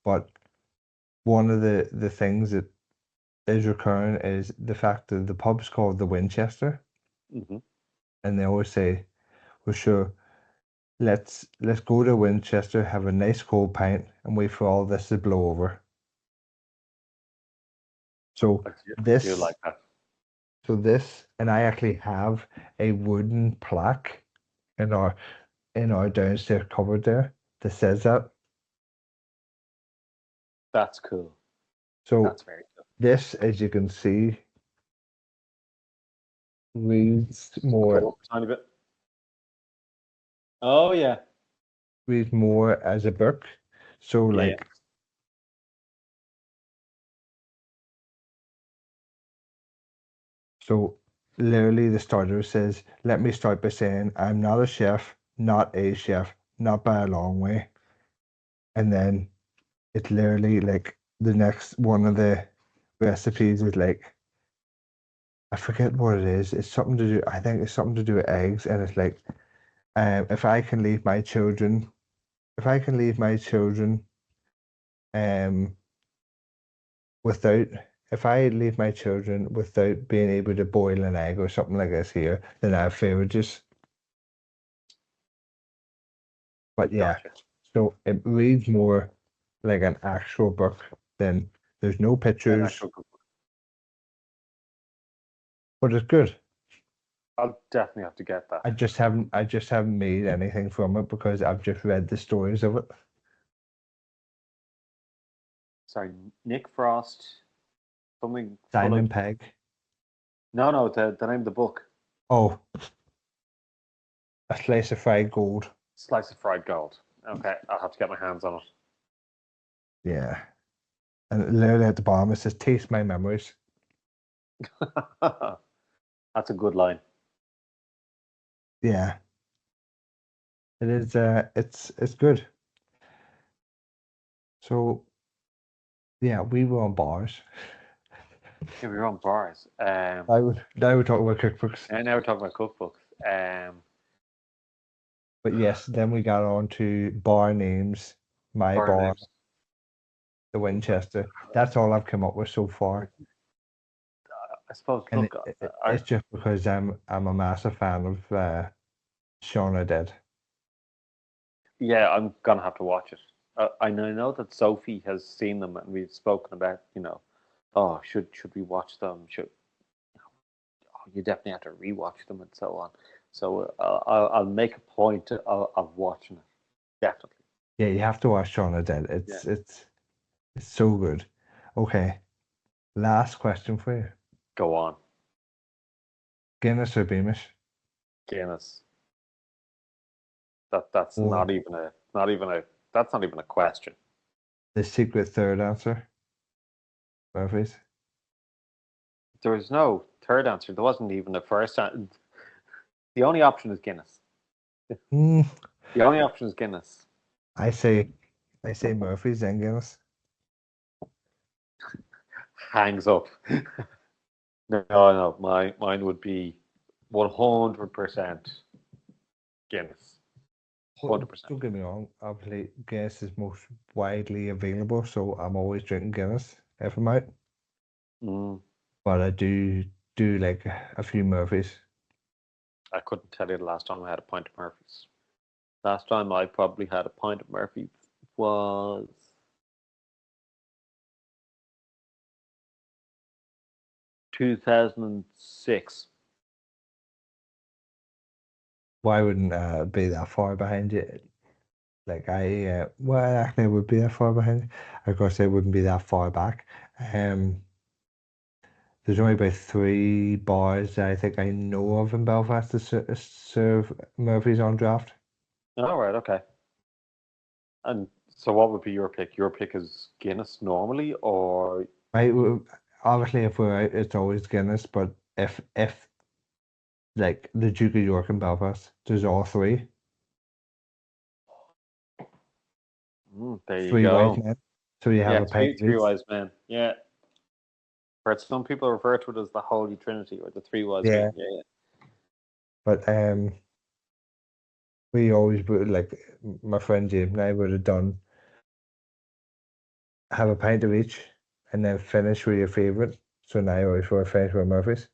But one of the things that is recurring is the fact that the pub's called the Winchester, Hmm. and they always say, "Well, sure, let's go to Winchester, have a nice cold pint, and wait for all this to blow over." So I do this like that. So this, and I actually have a wooden plaque in our downstairs cupboard there that says that. That's cool. So That's very cool. this, as you can see, reads Go more up a tiny bit. Oh yeah. reads more as a book. So Yeah, yeah. like so literally the starter says, let me start by saying I'm not a chef, not a chef, not by a long way. And then it's literally like the next one of the recipes is like I forget what it is. It's something to do. I think it's something to do with eggs, and it's like, if I can leave my children, if I can leave my children, um, without, if I leave my children without being able to boil an egg or something like this here, then I have favorites. But yeah, Gotcha. so it reads more like an actual book than there's no An pictures, actual cookbook. but it's good. I'll definitely have to get that. I just haven't made anything from it because I've just read the stories of it. Sorry, Nick Frost, something full of. Simon Pegg. No, the name of the book, Oh, a slice of fried gold. Slice of Fried Gold. Okay, I'll have to get my hands on Yeah. And literally at the bottom it says taste my memories. it. That's a good line. Yeah. It is it's good. So yeah, we were on bars. Yeah, we were on bars. Now we're talking about cookbooks. And now we're talking about cookbooks. But yes, then we got on to bar names, my Bar bar, names. the Winchester. That's all I've come up with so far. I suppose. And Look, it's just because I'm a massive fan of Shaun of Dead. yeah, I'm gonna have to watch it. I know that Sophie has seen them, and we've spoken about, oh, should we watch them? Oh, you definitely have to rewatch them and so on. So I'll make a point of watching it. Definitely. Yeah, you have to watch Shaun of Dead. Yeah. It's so good. Okay, last question for you. Go on, Guinness or Beamish? Guinness. That's Or that's not even a question. the secret third answer, Murphy's? There was no third answer. There wasn't even a first answer. The only option is Guinness. Mm, The only option is Guinness. I say, I say Murphy's and Guinness. Hangs up. No. Mine would be 100% Guinness. Well, 100%. don't get me wrong. Obviously, Guinness is most widely available, so I'm always drinking Guinness if I'm out. Mm, But I do like a few Murphys. I couldn't tell you the last time I had a pint of Murphy's. Last time I probably had a pint of Murphy was 2006. Why wouldn't be that far behind you? Like well, actually, I would be that far behind. Of course, it wouldn't be that far back. Um, there's only about three bars that I think I know of in Belfast that serve Murphy's on draft. All right, okay. And so, what would be your pick? Your pick is Guinness normally, or Right, obviously, if we're out, it's always Guinness. But if like the Duke of York in Belfast, there's all three, there you three wise go. men. So you have Yeah, a pint of three each. wise men. Yeah, but some people refer to it as the Holy Trinity or the three wise men. Yeah, Yeah, but we always would like my friend James and I would have done have a pint of each, and then finish with your favorite. So now I always want to finish with Murphy's.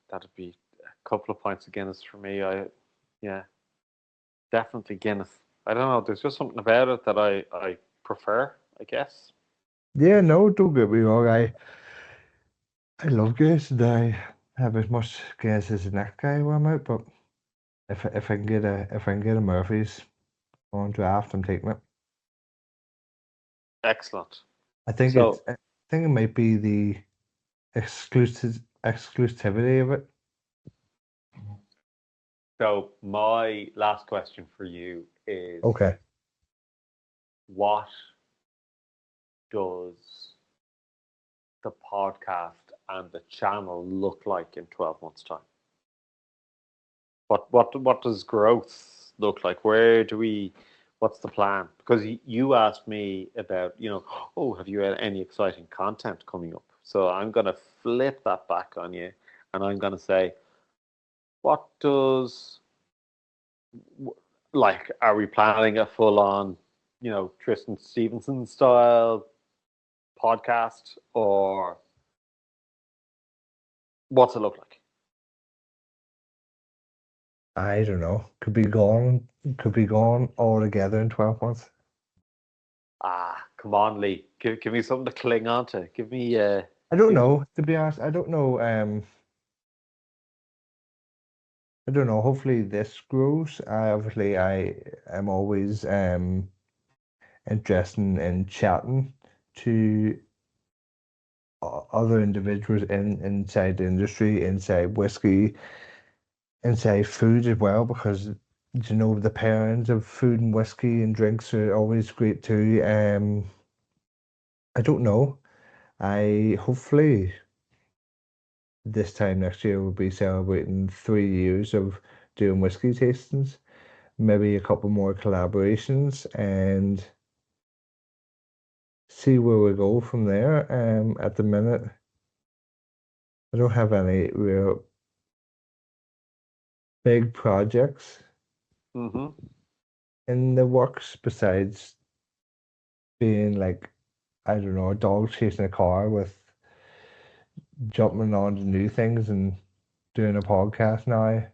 that'd be a couple of pints of Guinness for me. Yeah, definitely Guinness. I don't know. There's just something about it that I prefer. I guess. Yeah, no, don't get me wrong. I love Guinness and I have as much Guinness as the next guy when I'm out, but if I can get a Murphy's on draft, I'm taking it. Excellent. I So, think it might be the exclusivity of it. so my last question for you is, Okay. what does the podcast and the channel look like in 12 months' time? What does growth look like? Where do we? What's the plan? Because you asked me about, oh, have you had any exciting content coming up? So I'm gonna flip that back on you, and I'm gonna say, what does like? Are we planning a full on, Tristan Stevenson style podcast, or what's it look like? I don't know. Could be gone all together in 12 months. Ah, come on, Lee. Give me something to cling on to. I don't Give me. know, to be honest. I don't know. I don't know. Hopefully this grows. I am always interested in chatting to other individuals inside the industry, inside whiskey, inside food as well, because the pairings of food and whiskey and drinks are always great too. I don't know. I hopefully this time next year we'll be celebrating 3 years of doing whiskey tastings, maybe a couple more collaborations, and see where we go from there. At the minute, I don't have any real big projects Mm-hmm. in the works besides being like, I don't know, a dog chasing a car with jumping on to new things and doing a podcast now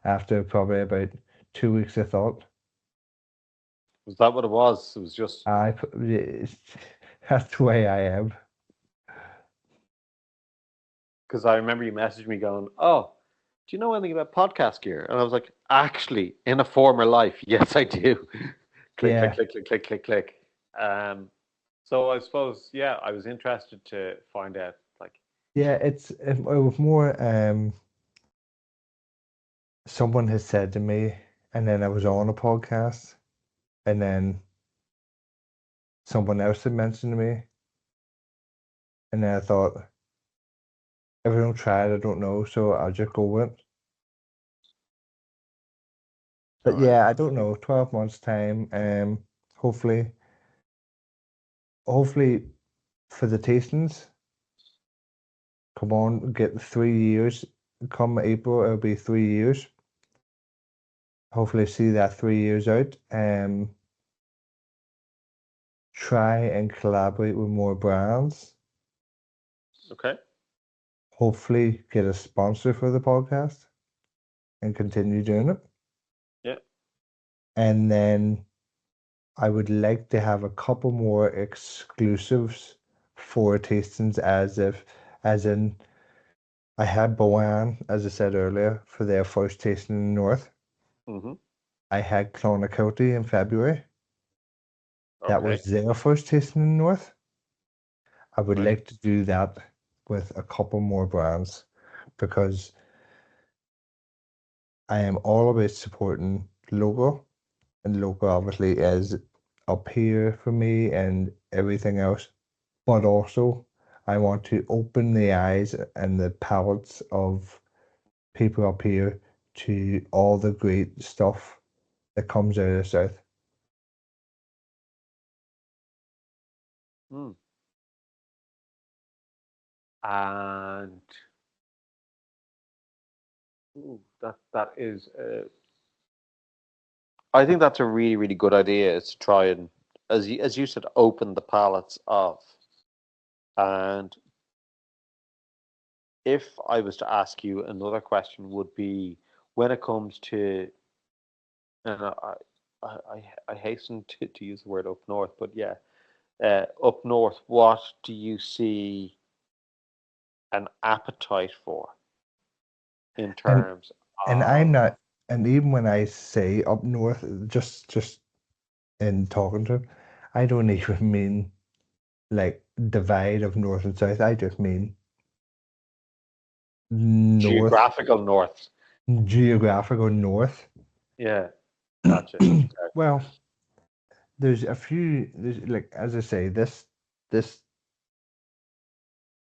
after probably about 2 weeks of thought. Was that what it was? It was just That's the way I am. because I remember you messaged me going, "Oh, do you know anything about podcast gear?" And I was like, "Actually, in a former life, yes, I do." Click, click, Yeah, click, click, click, click, click. Um, so I suppose, yeah, I was interested to find out, like, yeah. It was more someone has said to me, and then I was on a podcast, and then someone else had mentioned to me, and then I thought, if I don't try it, I don't know, so I'll just go with it. all But right, yeah, I don't know. 12 months time. Hopefully, hopefully for the tastings, come on, get 3 years. Come April, it'll be 3 years. Hopefully, see that 3 years out. Try and collaborate with more brands. okay, Hopefully, get a sponsor for the podcast and continue doing it. yeah, And then I would like to have a couple more exclusives for tastings as in, I had Bowan, as I said earlier, for their first tasting in the North. mm-hmm, I had Clonakilty in February. That okay, was their first tasting in the North. I would right, like to do that with a couple more brands because I am all about supporting local, and local obviously is up here for me and everything else. But also, I want to open the eyes and the palates of people up here to all the great stuff that comes out of the South. mm. And ooh, that is, I think that's a really really good idea. Is to try and, as you said, open the palettes of. And if I was to ask you, another question would be, when it comes to, and I hasten to use the word up north, but yeah, up north, what do you see an appetite for in And terms and I'm of. not, and even when I say up north, just in talking to him, I don't even mean like divide of north and south. I just mean north, Geographical north. geographical north. Yeah, gotcha. Okay. Well, there's a few. There's like as I say, this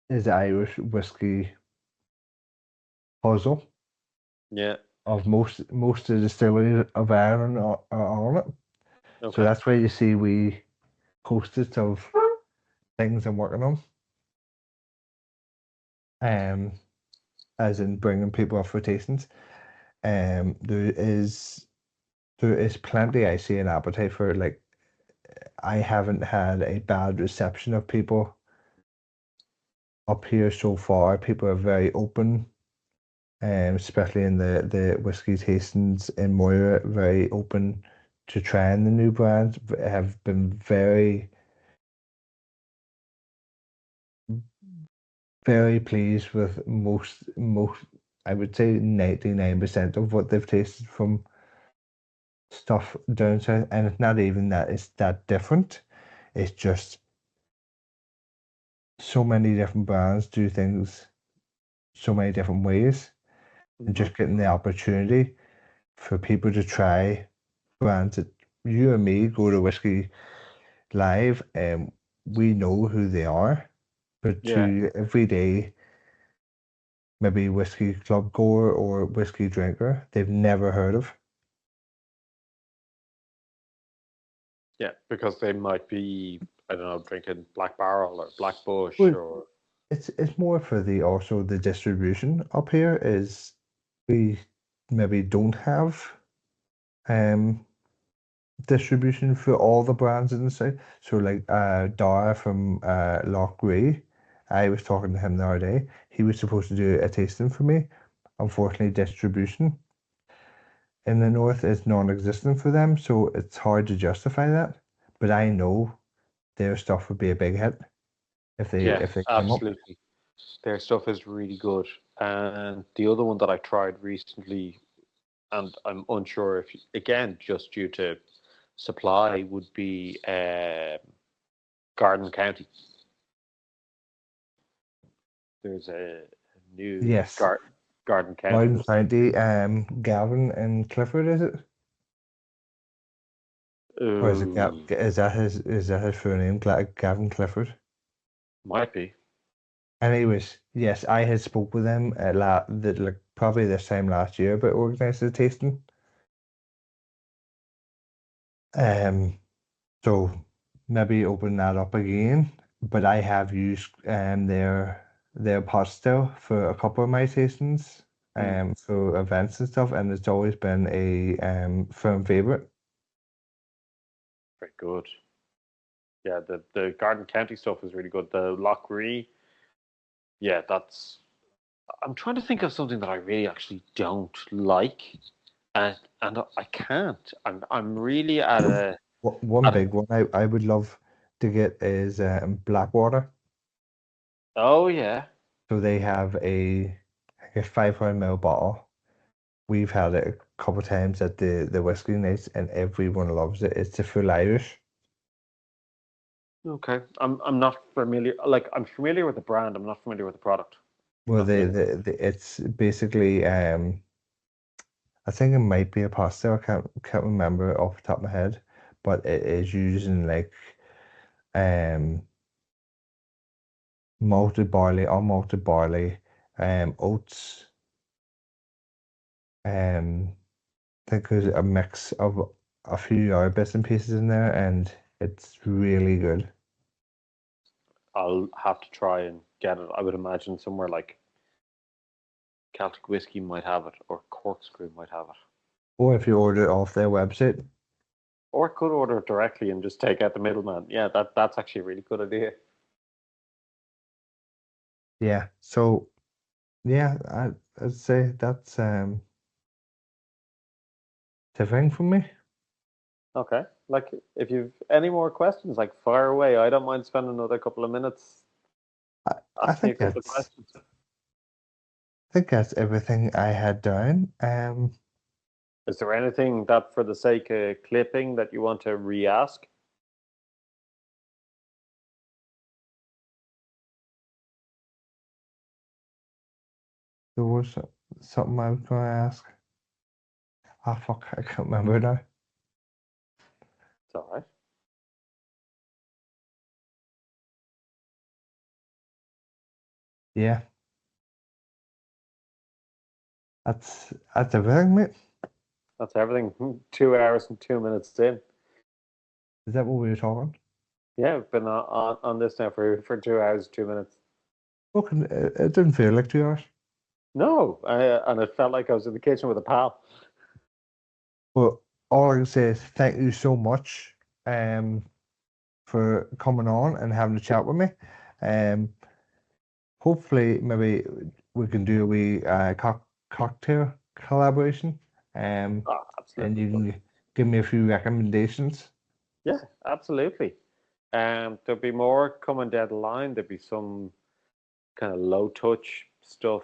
is Irish whiskey puzzle Yeah. of most of the distilleries of Ireland are on it. So Okay. that's why you see we post-its of things I'm working on. Um, as in bringing people up for tastings. Um, there is there is plenty I see an appetite for. Like I haven't had a bad reception of people up here so far. People are very open, especially in the whiskey tastings in Moira, very open to trying the new brands. Have been very pleased with most. I would say 99% of what they've tasted from stuff down south, and it's not even that it's that different. It's just so many different brands do things so many different ways, and Hmm. just getting the opportunity for people to try brands that you and me go to Whiskey Live and we know who they are, but Yeah. to everyday maybe whiskey club goer or whiskey drinker, they've never heard of. Yeah. Because they might be, I don't know, drinking Black Barrel or Black Bush Well, or. it's more for the also the distribution up here is we maybe don't have um distribution for all the brands in the south. So like Dara from Loch Grey, I was talking to him the other day. He was supposed to do a tasting for me. Unfortunately, distribution in the north is non-existent for them, so it's hard to justify that. But I know their stuff would be a big hit Yeah, if they came up. absolutely. Their stuff is really good. And the other one that I tried recently, and I'm unsure if, again, just due to supply, would be Garden County. There's a new Yes, Garden County Loudon whiskey. County, Gavin and Clifford, is it? Or is it Ooh, is that his full name, Gavin Clifford? might be. Anyways, yes, I had spoke with him like probably this time last year about organising a tasting. Um, so maybe open that up again. But I have used their pot still for a couple of my tastings, Mm, for events and stuff, and it's always been a firm favorite. very good. Yeah, the Garden County stuff is really good. The Lochrie, yeah, that's. I'm trying to think of something that I really actually don't like, and I can't. I'm really at a One at a. big one I would love to get is Blackwater. Oh yeah. So they have a 500 ml bottle. We've had it a couple of times at the whiskey nights, and everyone loves it. It's the full Irish. Okay. I'm not familiar. Like I'm familiar with the brand. I'm not familiar with the product. I'm Well, not familiar. it's basically I think it might be a pasta. I can't remember off the top of my head, but it is using like um malted barley, unmalted barley, oats, I think there's a mix of a few other bits and pieces in there, and it's really good. I'll have to try and get it. I would imagine somewhere like Celtic Whiskey might have it, or Corkscrew might have it, Or if you order it off their website, or could order it directly and just take out the middleman. Yeah, that's actually a really good idea. yeah. So yeah, I'd say that's the thing for me. Okay. Like if you've any more questions, like fire away. I don't mind spending another couple of minutes I, I asking you think a couple of that's questions. think that's everything I had down. Is there anything that, for the sake of clipping, that you want to re-ask? There was something I was going to ask. Ah, fuck, I can't remember now. It's all right. Yeah, that's everything, mate. That's everything. 2 hours and 2 minutes in. Is that what we were talking? Yeah, we've been on this now for 2 hours, 2 minutes. Fucking, it didn't feel like 2 hours. No, and it felt like I was in the kitchen with a pal. But all I can say is thank you so much for coming on and having a chat with me. Um, hopefully, maybe we can do a wee cocktail collaboration. Oh, And absolutely. you can give me a few recommendations. Yeah, absolutely. There'll be more coming down the line. There'll be some kind of low touch stuff,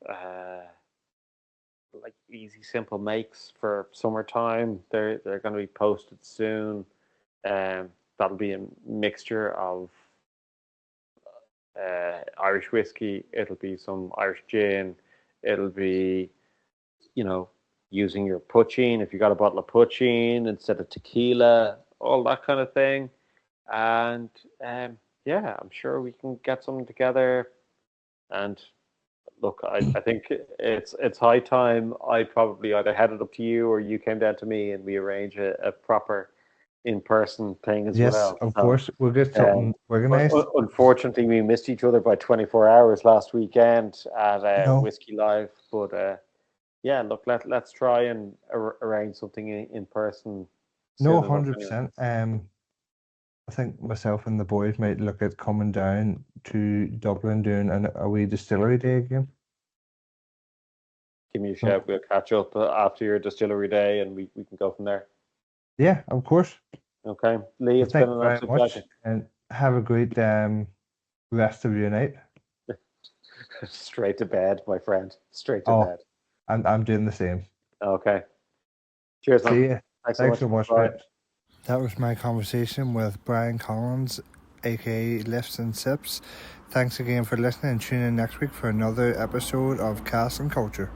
uh, like easy, simple makes for summertime. They're going to be posted soon. That'll be a mixture of Irish whiskey. It'll be some Irish gin. It'll be, you know, using your poaching if you got a bottle of poaching instead of tequila, all that kind of thing. And yeah, I'm sure we can get something together. And look, I think it's high time I probably either headed up to you or you came down to me and we arrange a proper in-person thing as Yes, well. of So course, we'll get um, something organized. unfortunately, we missed each other by 24 hours last weekend at No, Whiskey Live. But yeah, look, let's try and arrange something in person no, soon enough. Anyway, 100%. I think myself and the boys might look at coming down to Dublin doing a wee distillery day again. give me a So shout. We'll catch up after your distillery day, and we can go from there. yeah, of course. Okay, Lee, Well, it's been thank you an very absolute much, pleasure. and have a great rest of your night. Straight to bed, my friend. Straight to Oh, bed. I'm doing the same. Okay. Cheers, man. See you. Thanks so Thanks much. so much, Bye. mate. That was my conversation with Brian Collins, aka Lifts and Sips. Thanks again for listening and tune in next week for another episode of Cask and Culture.